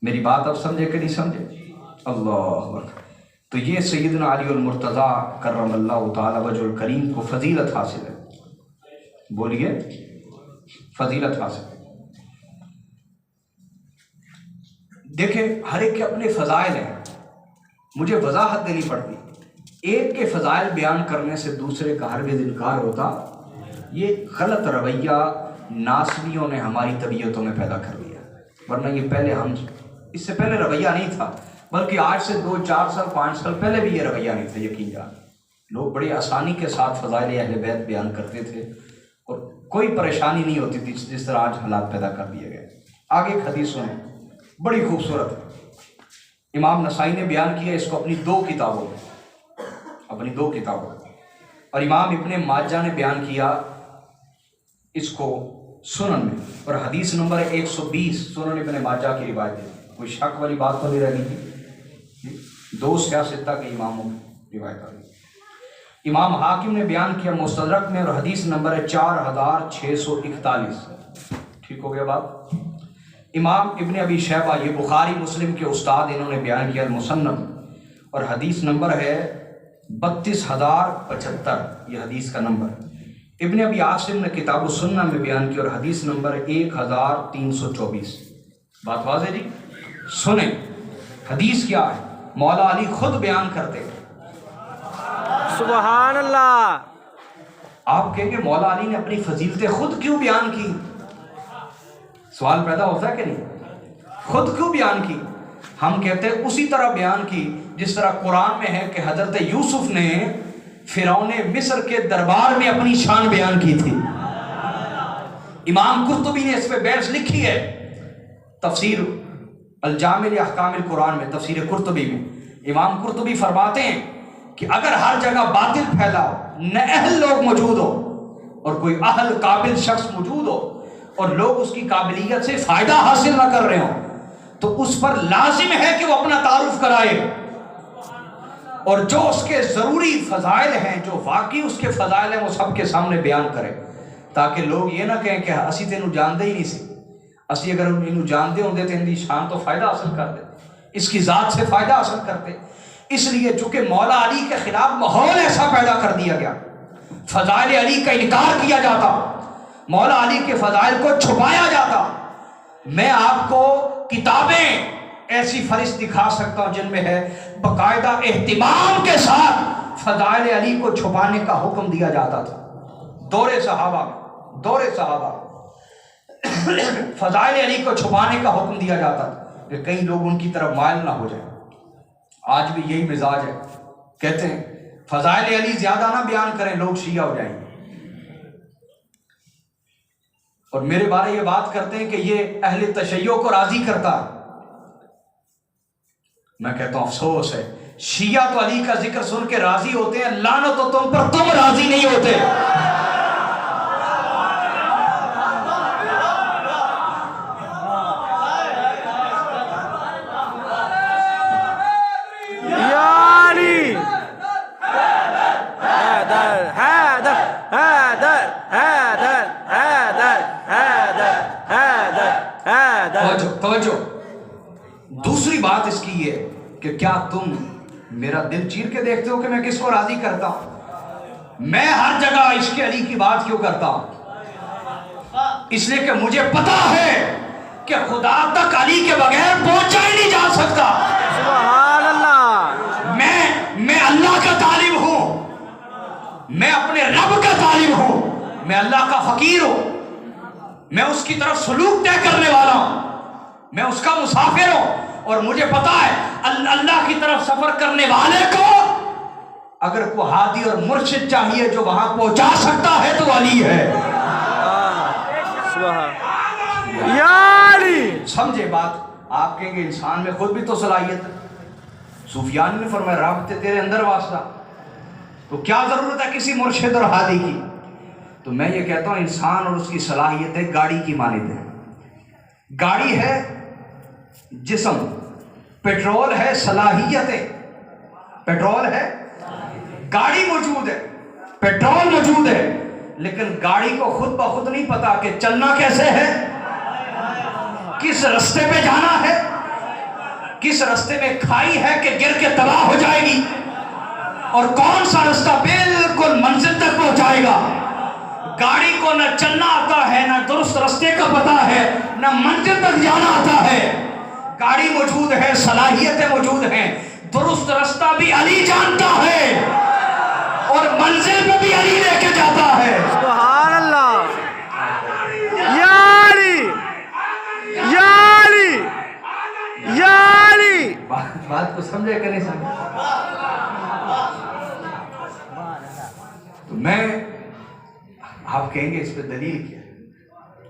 میری بات اب سمجھے کہ نہیں سمجھے؟ اللہ اکبر۔ تو یہ سیدنا علی المرتضیٰ کرم اللہ تعالی وجہ الکریم کو فضیلت حاصل ہے، بولیے فضیلت حاصل ہے۔ دیکھیں ہر ایک کے اپنے فضائل ہیں، مجھے وضاحت دینی پڑتی، ایک کے فضائل بیان کرنے سے دوسرے کا ہرگز انکار ہوتا یہ غلط رویہ ناصبیوں نے ہماری طبیعتوں میں پیدا کر دیا، ورنہ یہ پہلے اس سے پہلے رویہ نہیں تھا، بلکہ آج سے 2 4 سال 5 سال پہلے بھی یہ رویہ نہیں تھا۔ یقین جان لوگ بڑی آسانی کے ساتھ فضائل اہل بیت بیان کرتے تھے اور کوئی پریشانی نہیں ہوتی تھی، جس طرح آج حالات پیدا کر دیے گئے۔ آگے ایک حدیث سنیں، بڑی خوبصورت ہے، امام نسائی نے بیان کیا اس کو اپنی 2 کتابوں میں، اور امام ابن ماجہ نے بیان کیا اس کو سنن میں، اور حدیث نمبر 120 سنن ابن ماجہ کی روایت ہے۔ کوئی شک والی بات تو نہیں رہ گئی، 2 سیاستہ کے اماموں کی روایت آ گئی۔ امام حاکم نے بیان کیا مستدرک میں، اور حدیث نمبر ہے 4641۔ ٹھیک ہو گیا بات۔ امام ابن ابی شیبہ، یہ بخاری مسلم کے استاد، انہوں نے بیان کیا المصنف، اور حدیث نمبر ہے 32075، یہ حدیث کا نمبر۔ ابن ابی عاصم نے کتاب السنہ میں بیان کیا، اور حدیث نمبر 1324۔ بات واضح جی؟ سنیں حدیث کیا ہے، مولا علی خود بیان کرتے ہیں۔ سبحان اللہ۔ آپ کہیں گے مولا علی نے اپنی فضیلتیں خود کیوں بیان کی؟ سوال پیدا ہوتا ہے کہ نہیں؟ خود کیوں بیان کی؟ ہم کہتے ہیں اسی طرح بیان کی جس طرح قرآن میں ہے کہ حضرت یوسف نے فرعون مصر کے دربار میں اپنی شان بیان کی تھی۔ امام قرطبی نے اس پہ بحث لکھی ہے، تفسیر الجامع لاحکام القرآن میں، تفسیر قرطبی میں امام قرطبی فرماتے ہیں کہ اگر ہر جگہ باطل پھیلا ہو، نہ اہل لوگ موجود ہو اور کوئی اہل قابل شخص موجود ہو اور لوگ اس کی قابلیت سے فائدہ حاصل نہ کر رہے ہوں، تو اس پر لازم ہے کہ وہ اپنا تعارف کرائے، اور جو اس کے ضروری فضائل ہیں، جو واقعی اس کے فضائل ہیں، وہ سب کے سامنے بیان کرے، تاکہ لوگ یہ نہ کہیں کہ اسی تینوں جانتے ہی نہیں سی، اسی اگر انہوں جانتے ہوندے تو ان دی شان تو فائدہ حاصل کرتے، اس کی ذات سے فائدہ حاصل کرتے۔ اس لیے چونکہ مولا علی کے خلاف ماحول ایسا پیدا کر دیا گیا، فضائل علی کا انکار کیا جاتا، مولا علی کے فضائل کو چھپایا جاتا۔ میں آپ کو کتابیں ایسی فہرست دکھا سکتا ہوں جن میں ہے باقاعدہ اہتمام کے ساتھ فضائل علی کو چھپانے کا حکم دیا جاتا تھا۔ دور صحابہ فضائل علی کو چھپانے کا حکم دیا جاتا تھا کہ کئی لوگ ان کی طرف مائل نہ ہو جائیں۔ آج بھی یہی مزاج ہے، کہتے ہیں فضائل علی زیادہ نہ بیان کریں، لوگ شیعہ ہو جائیں گے، اور میرے بارے یہ بات کرتے ہیں کہ یہ اہل تشیع کو راضی کرتا ہے۔ میں کہتا ہوں افسوس ہے، شیعہ تو علی کا ذکر سن کے راضی ہوتے ہیں، لعنت ہو تم پر، تم راضی نہیں ہوتے۔ یاری حیدر حیدر حیدر حیدر حیدر حیدر حیدر حیدر۔ توجہ، دوسری بات اس کی یہ کہ کیا تم میرا دل چیر کے دیکھتے ہو کہ میں کس کو راضی کرتا ہوں؟ میں ہر جگہ عشق علی کی بات کیوں کرتا ہوں؟ اس لیے کہ مجھے پتا ہے کہ خدا تک علی کے بغیر پہنچا ہی نہیں جا سکتا۔ سبحان اللہ۔ میں اللہ کا طالب ہوں، میں اپنے رب کا طالب ہوں، میں اللہ کا فقیر ہوں، میں اس کی طرف سلوک طے کرنے والا ہوں، میں اس کا مسافر ہوں، اور مجھے پتا ہے اللہ کی طرف سفر کرنے والے کو اگر کوئی ہادی اور مرشد چاہیے جو وہاں پہنچا سکتا ہے تو علی ہے۔ یاری سمجھے بات؟ آپ کہیں گے انسان میں خود بھی تو صلاحیت ہے، صوفیان نے فرمایا رب تے تیرے اندر واسطہ، تو کیا ضرورت ہے کسی مرشد اور ہادی کی؟ تو میں یہ کہتا ہوں انسان اور اس کی صلاحیت ہے گاڑی کی مانند ہے۔ گاڑی ہے جسم، پیٹرول ہے صلاحیتیں، پیٹرول ہے، گاڑی موجود ہے، پیٹرول موجود ہے، لیکن گاڑی کو خود بخود نہیں پتا کہ چلنا کیسے ہے، کس رستے پہ جانا ہے، کس رستے میں کھائی ہے کہ گر کے تباہ ہو جائے گی، اور کون سا رستہ بالکل منزل تک پہنچائے گا۔ گاڑی کو نہ چلنا آتا ہے، نہ درست رستے کا پتا ہے، نہ منزل تک جانا آتا ہے۔ گاڑی موجود ہے، صلاحیتیں موجود ہیں، درست رستہ بھی علی جانتا ہے اور منزل پہ بھی علی لے کے جاتا ہے۔ سبحان اللہ۔ بات کو سمجھے کہ نہیں سمجھے؟ تو میں آپ کہیں گے اس پہ دلیل کیا ہے؟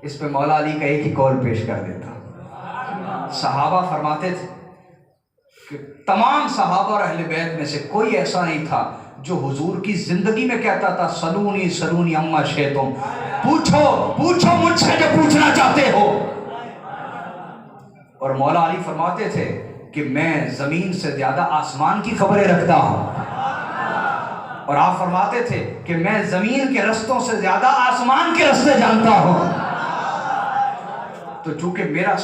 اس پہ مولا علی کا ایک ہی قول پیش کر دیتا ہوں۔ صحابہ فرماتے تھے کہ تمام صحابہ اور اہل بیت میں سے کوئی ایسا نہیں تھا جو حضور کی زندگی میں کہتا تھا سلونی سلونی اما شیتم، پوچھو پوچھو مجھ سے جو پوچھنا چاہتے ہو۔ اور مولا علی فرماتے تھے کہ میں زمین سے زیادہ آسمان کی خبریں رکھتا ہوں، اور آپ فرماتے تھے کہ میں زمین کے رستوں سے زیادہ آسمان کے رستے جانتا ہوں۔ تو چونکہ میرا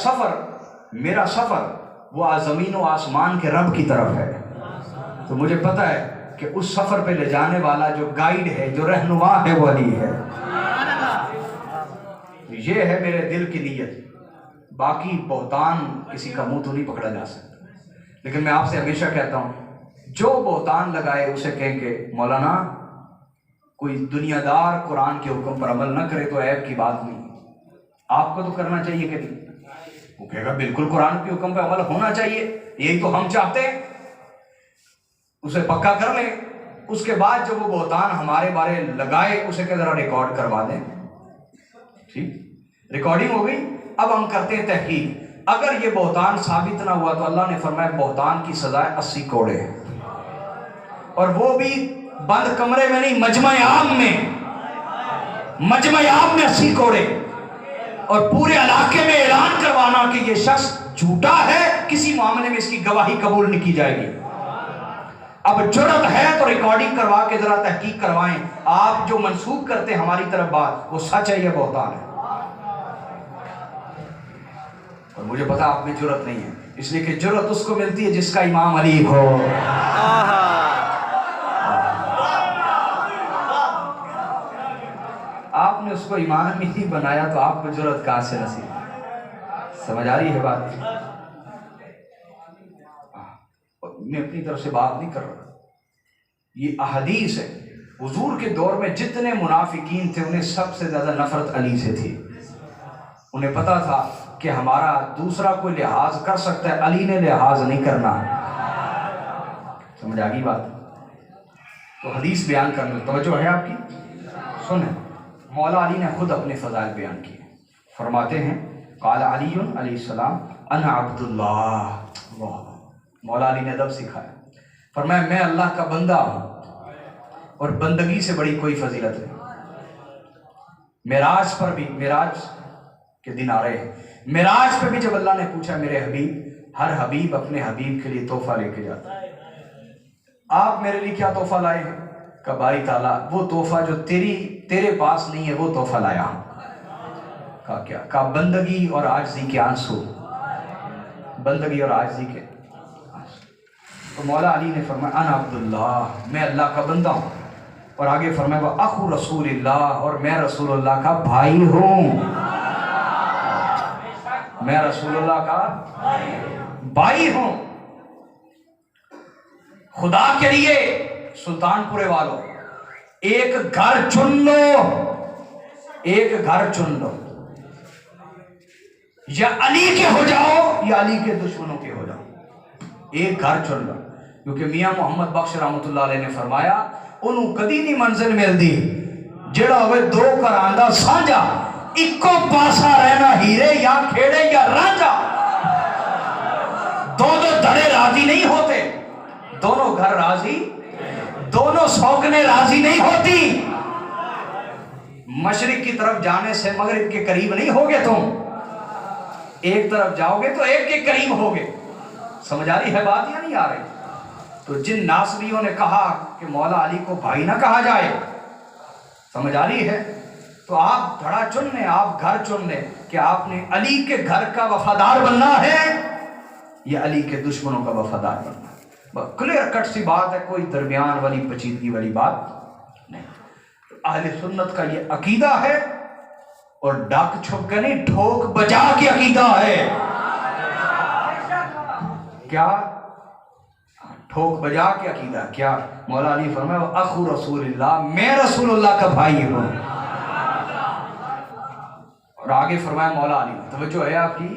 سفر وہ زمین و آسمان کے رب کی طرف ہے، تو مجھے پتہ ہے کہ اس سفر پہ لے جانے والا جو گائیڈ ہے، جو رہنما ہے، وہ علی ہے۔ یہ ہے میرے دل کی نیت۔ باقی بہتان کسی کا منہ تو نہیں پکڑا جا سکتا، لیکن میں آپ سے ہمیشہ کہتا ہوں جو بہتان لگائے اسے کہیں کہ مولانا کوئی دنیا دار قرآن کے حکم پر عمل نہ کرے تو عیب کی بات نہیں، آپ کو تو کرنا چاہیے کہ نہیں؟ وہ کہے گا بالکل قرآن کے حکم پہ عمل ہونا چاہیے، یہی تو ہم چاہتے ہیں، اسے پکا کر لیں۔ اس کے بعد جب وہ بہتان ہمارے بارے لگائے اسے کہ ذرا ریکارڈ کروا دیں، ٹھیک، ریکارڈنگ ہو گئی، اب ہم کرتے ہیں تحقیق۔ اگر یہ بہتان ثابت نہ ہوا تو اللہ نے فرمایا بہتان کی سزا 80 کوڑے، اور وہ بھی بند کمرے میں نہیں، مجمع عام میں 80 کوڑے، اور پورے علاقے میں اعلان کروانا کہ یہ شخص جھوٹا ہے، کسی معاملے میں اس کی گواہی قبول نہیں کی جائے گی۔ اب جرت ہے تو ریکارڈنگ کروا کے ذرا تحقیق کروائیں، آپ جو منسوب کرتے ہیں ہماری طرف بات وہ سچ ہے یا بہتان ہے؟ اور مجھے پتا آپ میں جرت نہیں ہے، اس لیے کہ جرت اس کو ملتی ہے جس کا امام علی ہو۔ آپ نے اس کو امام ہی نہیں بنایا تو آپ کو جرت کہاں سے نصیب؟ سمجھ آ رہی ہے بات؟ میں اپنی طرف سے بات نہیں کر رہا، یہ احادیث ہے۔ حضور کے دور میں جتنے منافقین تھے انہیں سب سے زیادہ نفرت علی سے تھی۔ انہیں پتا تھا کہ ہمارا دوسرا کوئی لحاظ کر سکتا ہے، علی نے لحاظ نہیں کرنا۔ سمجھ آ گئی بات؟ تو حدیث بیان کرنے توجہ ہے آپ کی؟ سنیں، مولا علی نے خود اپنے فضائل بیان کیے۔ فرماتے ہیں قال علی علیہ السلام انا عبد اللہ۔ مولا علی نے ادب سکھایا، فرمایا میں اللہ کا بندہ ہوں، اور بندگی سے بڑی کوئی فضیلت نہیں۔ معراج پر بھی، معراج کے دن آ رہے ہیں، معراج پہ بھی جب اللہ نے پوچھا میرے حبیب، ہر حبیب اپنے حبیب کے لیے تحفہ لے کے جاتا ہے، آپ میرے لیے کیا تحفہ لائے ہیں؟ کہ باری تعالیٰ وہ تحفہ جو تیرے پاس نہیں ہے وہ تحفہ لایا ہوں۔ کہا کیا؟ کہا بندگی اور عاجزی کے آنسو، بندگی اور عاجزی کے آنسو۔ تو مولا علی نے فرمایا انا عبداللہ، میں اللہ کا بندہ ہوں، اور آگے فرمایا وہ اخو رسول اللہ، اور میں رسول اللہ کا بھائی ہوں، میں رسول اللہ کا بھائی ہوں۔ خدا کے لیے سلطان پورے والوں ایک گھر چن لو، ایک گھر چن لو، یا علی کے ہو جاؤ یا علی کے دشمنوں کے ہو جاؤ، ایک گھر چن لو۔ کیونکہ میاں محمد بخش رحمۃ اللہ علیہ نے فرمایا انہوں کدی نہیں منزل ملتی جڑا ہوئے دو کراندہ سانجا، اکو پاسا رہنا ہیرے یا کھیڑے یا رانجا۔ دو دھڑے راضی نہیں ہوتے، دونوں گھر راضی، دونوں سوکنے راضی نہیں ہوتی۔ مشرق کی طرف جانے سے مغرب کے قریب نہیں ہوگے تم، ایک طرف جاؤ گے تو ایک کے قریب ہوگے۔ سمجھ آ رہی ہے بات یا نہیں آ رہی؟ تو جن ناصبیوں نے کہا کہ مولا علی کو بھائی نہ کہا جائے، سمجھ آ رہی ہے، تو آپ دھڑا چن لیں، آپ گھر چن لیں کہ آپ نے علی کے گھر کا وفادار بننا ہے یا علی کے دشمنوں کا وفادار بننا ہے۔ کلیئر کٹ سی بات ہے، کوئی درمیان والی پیچیدگی والی بات نہیں۔ اہل سنت کا یہ عقیدہ ہے، اور ڈاک چھپ کے نہیں، ٹھوک بجا کے عقیدہ ہے۔ کیا؟ ٹھوک بجا کے عقیدہ کیا؟ مولا علی فرمایا اخو رسول اللہ، میں رسول اللہ کا بھائی ہوں، اور آگے فرمایا مولا علی، توجہ ہے آپ کی؟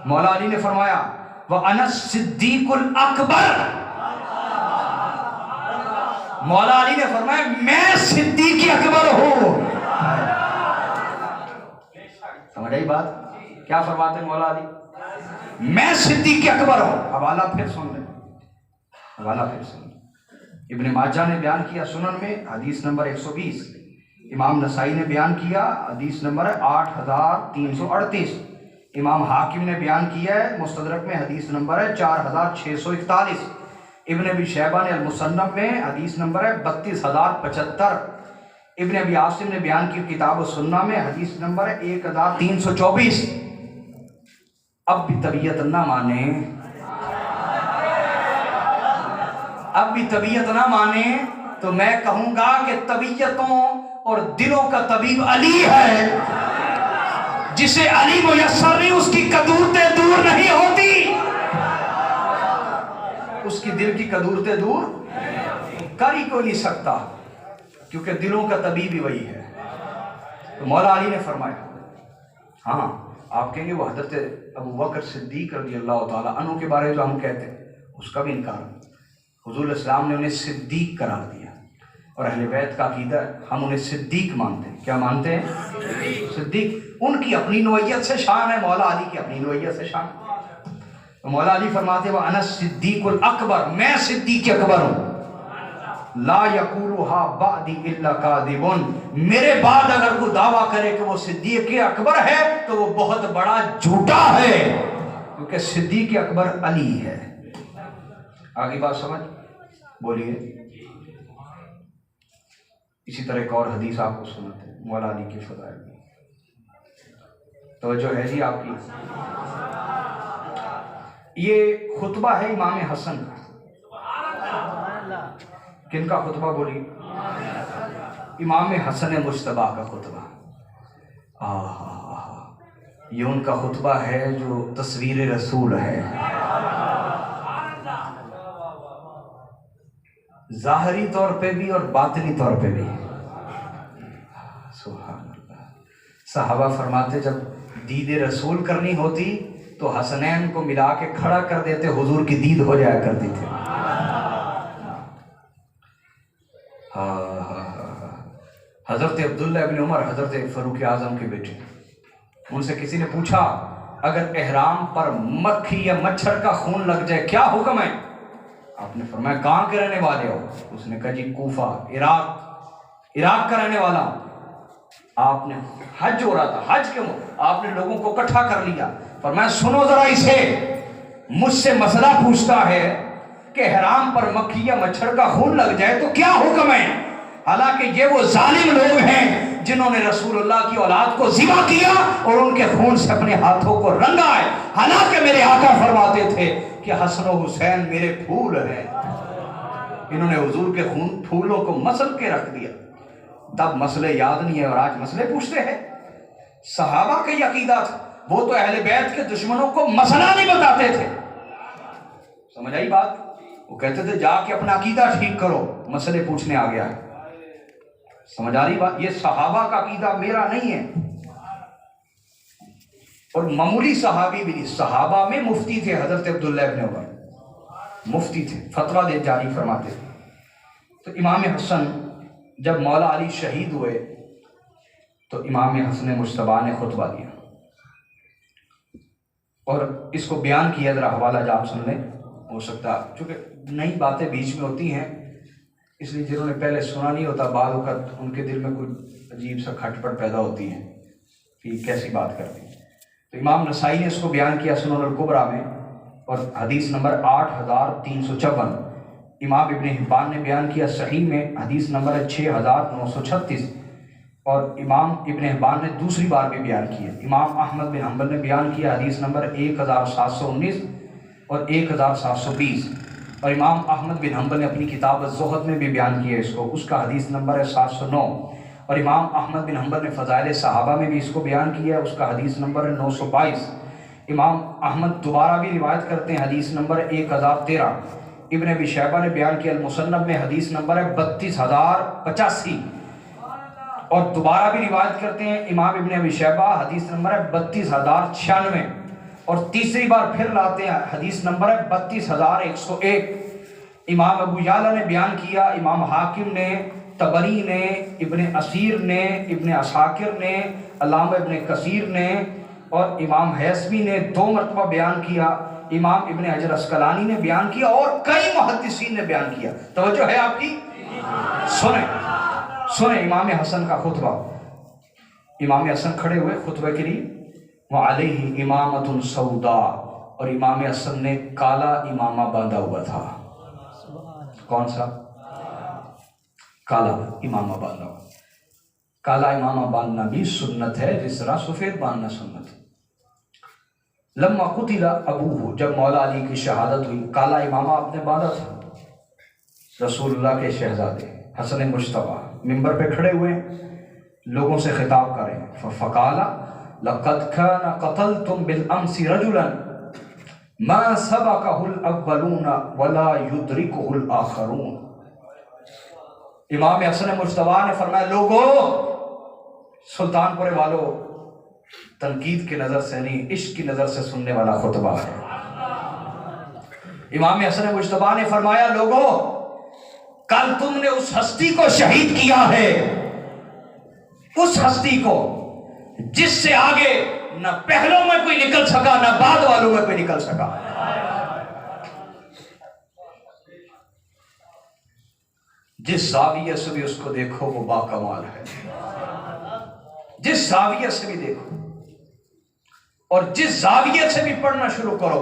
مولا علی نے فرمایا وَأَنَا الصِّدِّيقُ الْأَكْبَرُ، مولا علی نے فرمایا میں صدیق اکبر ہوں۔ سمجھ آئی بات؟ کیا فرماتے ہیں مولا علی؟ میں صدیق اکبر ہوں۔ حوالہ پھر سن لیں، حوالہ پھر سن لیں۔ ابن ماجہ نے بیان کیا سنن میں حدیث نمبر 120، امام نسائی نے بیان کیا حدیث نمبر 8338، امام حاکم نے بیان کیا ہے مستدرک میں حدیث نمبر 4641، ابن ابی شیبہ نے المصنف میں حدیث نمبر 32075، ابن ابی عاصم نے بیان کی کتاب السنہ میں حدیث نمبر 1324۔ اب بھی طبیعت نہ مانے، اب بھی طبیعت نہ مانے تو میں کہوں گا کہ طبیعتوں اور دلوں کا طبیب علی ہے، جسے علی میسر نہیں اس کی قدورتیں دور نہیں ہوتی، اس کی دل کی قدورتیں دور کر ہی کوئی نہیں سکتا، کیونکہ دلوں کا طبیب ہی وہی ہے۔ تو مولا علی نے فرمایا، ہاں آپ کہیں گے وہ حضرت ابو بکر صدیق رضی اللہ تعالیٰ عنہ کے بارے جو ہم کہتے ہیں اس کا بھی انکار، حضور اسلام نے انہیں صدیق قرار دیا، اور اہل بیت کا عقیدہ ہم انہیں صدیق مانتے ہیں۔ کیا مانتے ہیں؟ صدیق۔ ان کی اپنی نوعیت سے شان ہے، مولا علی کی اپنی نوعیت سے شان۔ تو مولا علی فرماتے ہیں وَأَنَا الصِّدِّيقُ الْأَكْبَرُ، میں صدیق اکبر ہوں، لا یقولها بعدی الا کاذب، میرے بعد اگر کوئی دعویٰ کرے کہ وہ صدیق اکبر ہے تو وہ بہت بڑا جھوٹا ہے، کیونکہ صدیق اکبر علی ہے۔ آگے بات سمجھ بولیے۔ اسی طرح ایک اور حدیث آپ کو سناتے ہیں مولا علی کے فضائل میں، توجہ ہے جی آپ کی۔ یہ خطبہ ہے امام حسن کا۔ کن کا خطبہ بولی؟ امام حسن مجتبیٰ کا خطبہ۔ یہ ان کا خطبہ ہے جو تصویر رسول ہے، ظاہری طور پہ بھی اور باطنی طور پہ بھی۔ سبحان اللہ۔ صحابہ فرماتے جب دید رسول کرنی ہوتی تو حسنین کو ملا کے کھڑا کر دیتے، حضور کی دید ہو جایا کرتی تھی۔ حضرت عبداللہ ابن عمر حضرت فاروق اعظم کے بیٹے، ان سے کسی نے پوچھا اگر احرام پر مکھی یا مچھر کا خون لگ جائے کیا حکم ہے؟ آپ نے فرمایا کہاں کے رہنے والے ہو؟ اس نے کہا جی کوفہ، عراق کا رہنے والا ہوں۔ آپ نے حج ہو رہا تھا، حج کے آپ نے لوگوں کو اکٹھا کر لیا، فرمایا سنو ذرا اسے، مجھ سے مسئلہ پوچھتا ہے کہ احرام پر مکھی یا مچھر کا خون لگ جائے تو کیا حکم ہے؟ حالانکہ یہ وہ ظالم لوگ ہیں جنہوں نے رسول اللہ کی اولاد کو ذبح کیا اور ان کے خون سے اپنے ہاتھوں کو رنگا ہے۔ حالانکہ میرے آقا فرماتے تھے کہ حسن و حسین میرے پھول ہیں۔ انہوں نے حضور کے خون پھولوں کو مسل کے رکھ دیا، تب مسئلے یاد نہیں ہے اور آج مسئلے پوچھتے ہیں۔ صحابہ کا یہ عقیدہ تھا، وہ تو اہل بیت کے دشمنوں کو مسئلہ نہیں بتاتے تھے۔ سمجھ آئی بات؟ وہ کہتے تھے جا کے اپنا عقیدہ ٹھیک کرو، مسئلے پوچھنے آ گیا ہے۔ سمجھ آ رہی بات؟ یہ صحابہ کا عقیدہ میرا نہیں ہے، اور معمولی صحابی بھی نہیں، صحابہ میں مفتی تھے حضرت عبداللہ ابن عمر، مفتی تھے، فتویٰ دے جاری فرماتے تھے۔ تو امام حسن جب مولا علی شہید ہوئے تو امام حسن مجتبیٰ نے خطبہ دیا اور اس کو بیان کیا، ذرا حوالہ جاب سن لیں، ہو سکتا چونکہ نئی باتیں بیچ میں ہوتی ہیں، اس لیے جنہوں نے پہلے سنا نہیں ہوتا بعض اوقات ان کے دل میں کوئی عجیب سا کھٹ پٹ پیدا ہوتی ہے کہ کیسی بات کرتے ہیں۔ تو امام نسائی نے اس کو بیان کیا سنن الکبریٰ میں، اور حدیث نمبر 8354۔ امام ابن حبان نے بیان کیا صحیح میں حدیث نمبر 6936، اور امام ابن حبان نے دوسری بار بھی بیان کیا۔ امام احمد بن حنبل نے بیان کیا حدیث نمبر 1719 اور 1720، اور امام احمد بن حنبل نے اپنی کتاب الزہد میں بھی بیان کیا اس کو، اس کا حدیث نمبر ہے 709، اور امام احمد بن حنبل نے فضائل صحابہ میں بھی اس کو بیان کیا، اس کا حدیث نمبر ہے 922۔ امام احمد دوبارہ بھی روایت کرتے ہیں حدیث نمبر 1013۔ ابن ابی شیبہ نے بیان کیا المصنف میں حدیث نمبر ہے 32085، اور دوبارہ بھی روایت کرتے ہیں امام ابن ابی شیبہ حدیث نمبر ہے 32096۔ اور تیسری بار پھر لاتے ہیں، حدیث نمبر ہے 32,101۔ امام ابو یعلا نے بیان کیا، امام حاکم نے، طبری نے، ابن اسیر نے، ابن عساکر نے، علامہ ابن کثیر نے اور امام حیثمی نے 2 مرتبہ بیان کیا، امام ابن حجر عسقلانی نے بیان کیا اور کئی محدثین نے بیان کیا۔ توجہ ہے آپ کی؟ سنیں امام حسن کا خطبہ۔ امام حسن کھڑے ہوئے خطبے کے لیے، وعلیہ امامۃ سودا، اور امام حسن نے کالا امامہ باندھا ہوا تھا۔ کون سا؟ کالا امامہ باندھا ہوا۔ کالا امامہ باندھنا بھی سنت ہے جس طرح سفید باندھنا سنت ہے۔ لما قتل ابوہ، جب مولا علی کی شہادت ہوئی، کالا امامہ آپ نے باندھا تھا۔ رسول اللہ کے شہزادے حسن مجتبیٰ منبر پہ کھڑے ہوئے، لوگوں سے خطاب کریں، فقال لقد كان قتلتم بالامس رجلا ما سبقه الاولون ولا يدركه الاخرون۔ امام حسن مجتبیٰ نے فرمایا، لوگوں، سلطان پورے والوں، تنقید کی نظر سے نہیں، عشق کی نظر سے سننے والا خطبہ ہے۔ امام حسن مجتبیٰ نے فرمایا، لوگوں، کل تم نے اس ہستی کو شہید کیا ہے، اس ہستی کو جس سے آگے نہ پہلوں میں کوئی نکل سکا نہ بعد والوں میں کوئی نکل سکا۔ جس زاویے سے بھی اس کو دیکھو وہ باکمال ہے، جس زاویے سے بھی دیکھو اور جس زاویے سے بھی پڑھنا شروع کرو،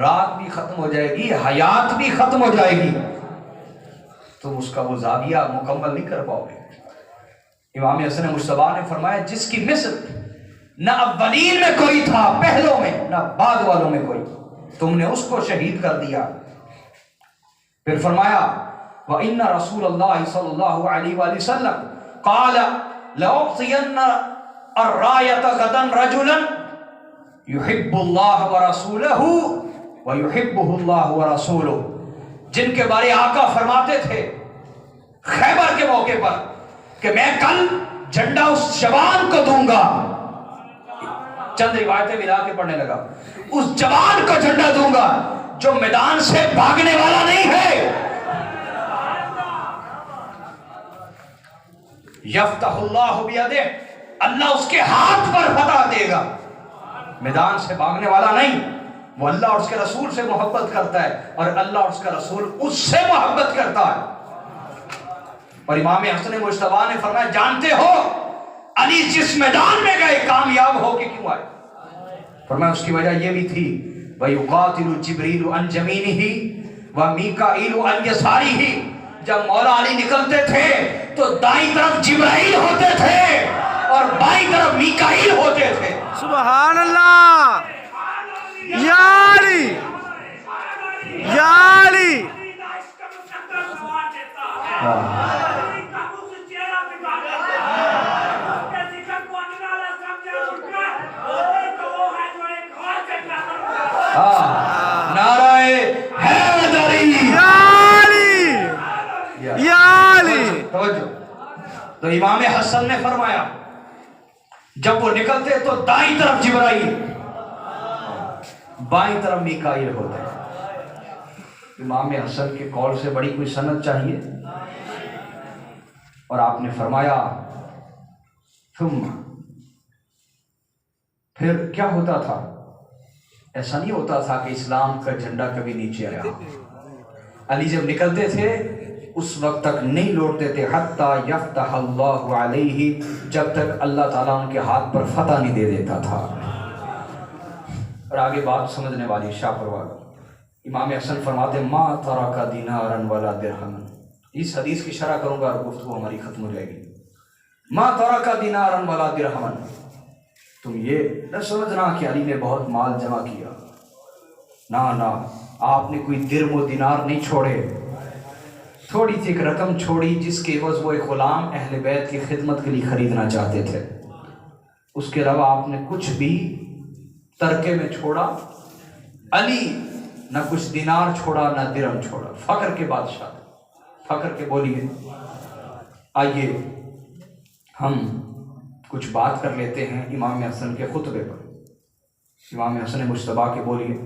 رات بھی ختم ہو جائے گی، حیات بھی ختم ہو جائے گی، تم اس کا وہ زاویہ مکمل نہیں کر پاؤ گے۔ امام حسن مجتبیٰ نے فرمایا، جس کی مثل نہ اولین میں کوئی تھا پہلوں میں نہ بعد والوں میں کوئی، تم نے اس کو شہید کر دیا۔ پھر فرمایا، وَإِنَّ رَسُولَ اللَّهِ صلی اللہ علیہ وآلہ وسلم قال لَأُعْطِيَنَّ الرَّایَةَ غَدًا رَجُلًا يُحِبُّ اللَّهَ وَرَسُولَهُ وَيُحِبُّهُ اللَّهُ وَرَسُولُهُ، جن کے بارے آقا فرماتے تھے خیبر کے موقع پر کہ میں کل جھنڈا اس جوان کو دوں گا، چند روایتیں ملا کے پڑھنے لگا، اس جوان کو جھنڈا دوں گا جو میدان سے بھاگنے والا نہیں ہے، یفتح اللہ بیدہ، اللہ اس کے ہاتھ پر فتح دے گا، میدان سے بھاگنے والا نہیں، وہ اللہ اور اس کے رسول سے محبت کرتا ہے اور اللہ اور اس کا رسول اس سے محبت کرتا ہے۔ اور امام حسن مجتبیٰ نے فرمایا، جانتے ہو علی جس میدان میں گئے کامیاب ہو کے کیوں آئے؟ فرمایا اس کی وجہ یہ بھی تھی، وَيُقَاتِلُ جِبْرِيلُ عَنْ جَمِينِهِ وَمِيكَائِيلُ عَنْ يَسَارِهِ، جب مولا علی نکلتے تھے تو دائیں طرف جبرائیل ہوتے تھے اور بائیں طرف میکائیل ہوتے تھے۔ سبحان اللہ، یا علی، یا علی۔ نعرہ حیدری، یا علی، یا علی۔ توجہ، تو امام حسن نے فرمایا جب وہ نکلتے تو دائیں طرف جبرائیل، بائیں طرف میکائیل ہوتے۔ امام حسن کے قول سے بڑی کوئی سند چاہیے؟ اور آپ نے فرمایا، پھر کیا ہوتا تھا؟ ایسا نہیں ہوتا تھا کہ اسلام کا جھنڈا کبھی نیچے آیا۔ علی جب نکلتے تھے اس وقت تک نہیں لوٹتے تھے، حتیٰ یفتح اللہ علیہ، جب تک اللہ تعالیٰ ان کے ہاتھ پر فتح نہیں دے دیتا تھا۔ اور آگے بات سمجھنے والی شاہ پروار، امام حسن فرماتے، ما ترک دینارا ولا درہما، اس حدیث کی شرح کروں گا اور گفتگو ہماری ختم ہو جائے گی۔ ما ترک دینارا ولا درہما، تم یہ نہ سمجھنا کہ علی نے بہت مال جمع کیا، نہ، آپ نے کوئی درم و دینار نہیں چھوڑے، تھوڑی سی ایک رقم چھوڑی جس کے عوض وہ ایک غلام اہل بیت کی خدمت کے لیے خریدنا چاہتے تھے، اس کے علاوہ آپ نے کچھ بھی ترکے میں چھوڑا۔ علی نہ کچھ دینار چھوڑا نہ درم چھوڑا، فقر کے بادشاہ، فقر کے بولیے۔ آئیے ہم کچھ بات کر لیتے ہیں امام حسن کے خطبے پر۔ امام حسن مجتبیٰ کے بولیے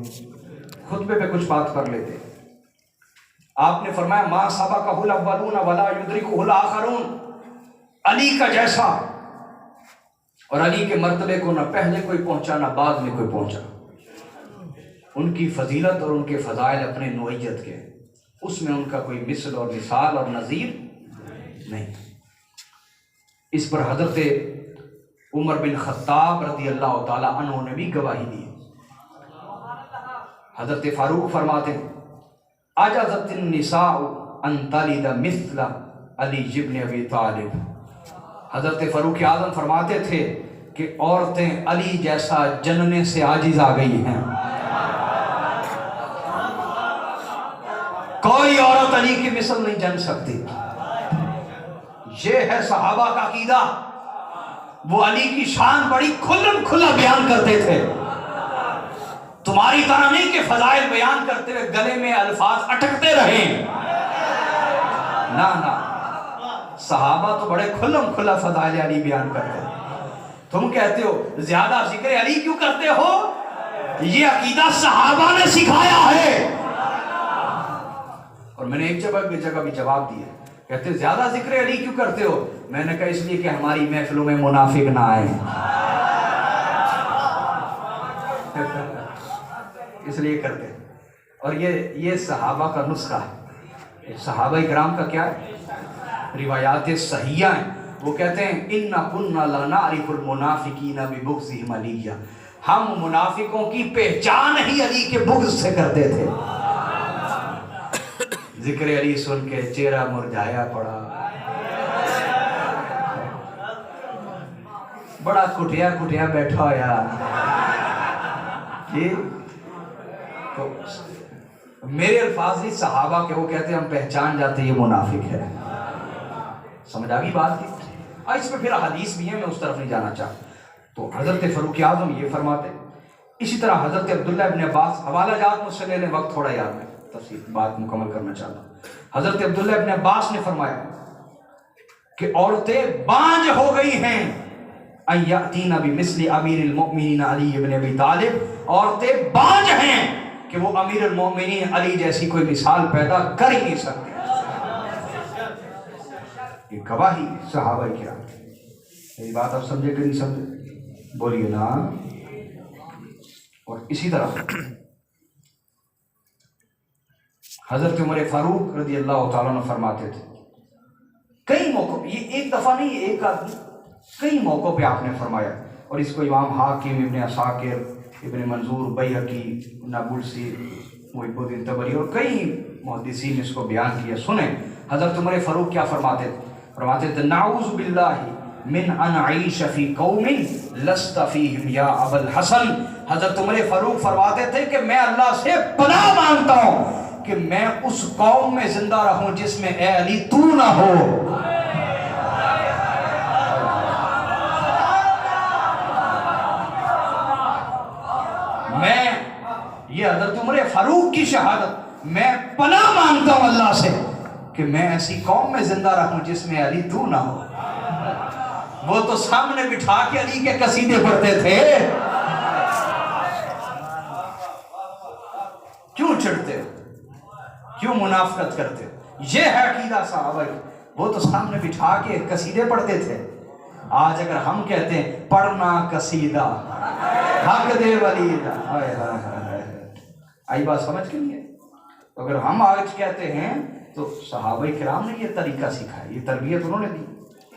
خطبے پہ کچھ بات کر لیتے. آپ نے فرمایا ما سبقہ الاولون ولا یدرکہ الاخرون، علی کا جیسا اور علی کے مرتبے کو نہ پہلے کوئی پہنچا نہ بعد میں کوئی پہنچا. ان کی فضیلت اور ان کے فضائل اپنے نوعیت کے، اس میں ان کا کوئی مثل اور مثال اور نظیر نہیں. اس پر حضرت عمر بن خطاب رضی اللہ تعالی عنہ نے بھی گواہی دی. حضرت فاروق فرماتے ہیں اجازت النساء ان تلد مثل علی ابن ابی طالب. حضرت فاروق اعظم فرماتے تھے کہ عورتیں علی جیسا جننے سے عاجز آ گئی ہیں. کوئی عورت علی کی مثل نہیں جن سکتی. یہ ہے صحابہ کا عقیدہ. وہ علی کی شان بڑی کھلم کھلا بیان کرتے تھے. تمہاری طرح نہیں کہ فضائل بیان کرتے ہوئے گلے میں الفاظ اٹکتے رہیں. نہ نہ، صحابہ تو بڑے کھلم کھلا فضائل علی بیان کرتے ہیں. تم کہتے ہو زیادہ ذکر علی کیوں کرتے ہو؟ یہ عقیدہ صحابہ نے سکھایا ہے. اور میں نے ایک جگہ بھی جواب دیا، کہتے زیادہ ذکر علی کیوں کرتے ہو؟ میں نے کہا اس لیے کہ ہماری محفلوں میں منافق نہ آئے، اس لیے کرتے. اور یہ صحابہ کا نسخہ ہے. صحابہ کرام کا کیا ہے؟ روایات صحیحہ ہیں. وہ کہتے ہیں اِنَّا كُنَّا لَنَعْرِفُ الْمُنَافِقِينَ بِبُغْضِهِمْ عَلِيًّا، ہم منافقوں کی پہچان ہی علی کے بغض سے کرتے تھے. ذکر علی سن کے چہرہ مرجھایا پڑا، بڑا کٹیا کٹیا بیٹھا ہوا. تو میرے الفاظ ہی صحابہ کے، وہ کہتے ہیں ہم پہچان جاتے یہ منافق ہے. سمجھ آ گئی بات کی؟ اس پہ پھر حدیث بھی ہے، میں اس طرف نہیں جانا چاہتا. تو حضرت فاروق اعظم یہ فرماتے. اسی طرح حضرت عبداللہ ابن عباس، حوالہ جات مجھ سے لے لیں، وقت تھوڑا یاد میں تفصیل بات مکمل کرنا چاہتا ہوں. حضرت عبداللہ ابن عباس نے فرمایا کہ عورتیں بانجھ ہو گئی ہیں ان یاتین بمثل امیر المؤمنین علی ابن ابی طالب. عورتیں بانجھ ہیں کہ وہ امیر المؤمنین علی جیسی کوئی مثال پیدا کر ہی نہیں سکتے. یہ گواہی صحابہ کرام. میری بات آپ سمجھے کہ نہیں سمجھے؟ بولیے نا. اور اسی طرح حضرت عمر فاروق رضی اللہ تعالیٰ عنہ فرماتے تھے کئی موقع، یہ ایک دفعہ نہیں، ایک آدمی کئی موقعوں پہ آپ نے فرمایا. اور اس کو امام حاکم، ابن عساکر، ابن منظور، بیہقی، نابلسی، محب الدین طبری اور کئی محدثین نے اس کو بیان کیا. سنیں حضرت عمر فاروق کیا فرماتے تھے. فرماتے تھے نعوذ باللہ من ان اعیش فی قوم لست فیہم یا ابا الحسن. حضرت عمر فاروق فرماتے تھے کہ میں اللہ سے پناہ مانگتا ہوں کہ میں اس قوم میں زندہ رہوں جس میں اے علی تو نہ ہو. میں، یہ حضرت عمر فاروق کی شہادت، میں پناہ مانگتا ہوں اللہ سے کہ میں ایسی قوم میں زندہ رہوں جس میں علی تو نہ ہو. وہ تو سامنے بٹھا کے علی کے قصیدے پڑھتے تھے. کیوں چڑھتے ہو؟ کیوں منافقت کرتے ہو؟ یہ ہے عقیدہ صحابہ. وہ تو سامنے بٹھا کے قصیدے پڑھتے تھے. آج اگر ہم کہتے ہیں پڑھنا قصیدہ حق دے ولی دا، آئی بات سمجھ کے لیے. اگر ہم آج کہتے ہیں تو صحابہ کرام نے یہ طریقہ سکھایا، یہ تربیت انہوں نے دی.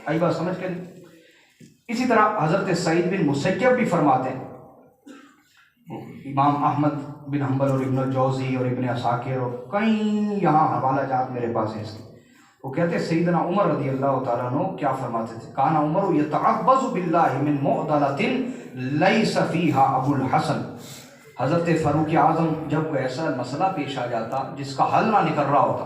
آئی بات سمجھ کے لیے. اسی طرح حضرت سعید بن مسیب بھی فرماتے ہیں، امام احمد بن حنبل اور ابن الجوزی اور ابن عساکر اور کئی یہاں حوالہ جات میرے پاس ہیں اس کے. وہ کہتے ہیں سیدنا عمر رضی اللہ تعالیٰ عنہ کیا فرماتے تھے. کان عمر یتعوذ باللہ من معضلۃ لیس فیہا ابو الحسن. حضرت فاروق اعظم جب کوئی ایسا مسئلہ پیش آ جاتا جس کا حل نہ نکل رہا ہوتا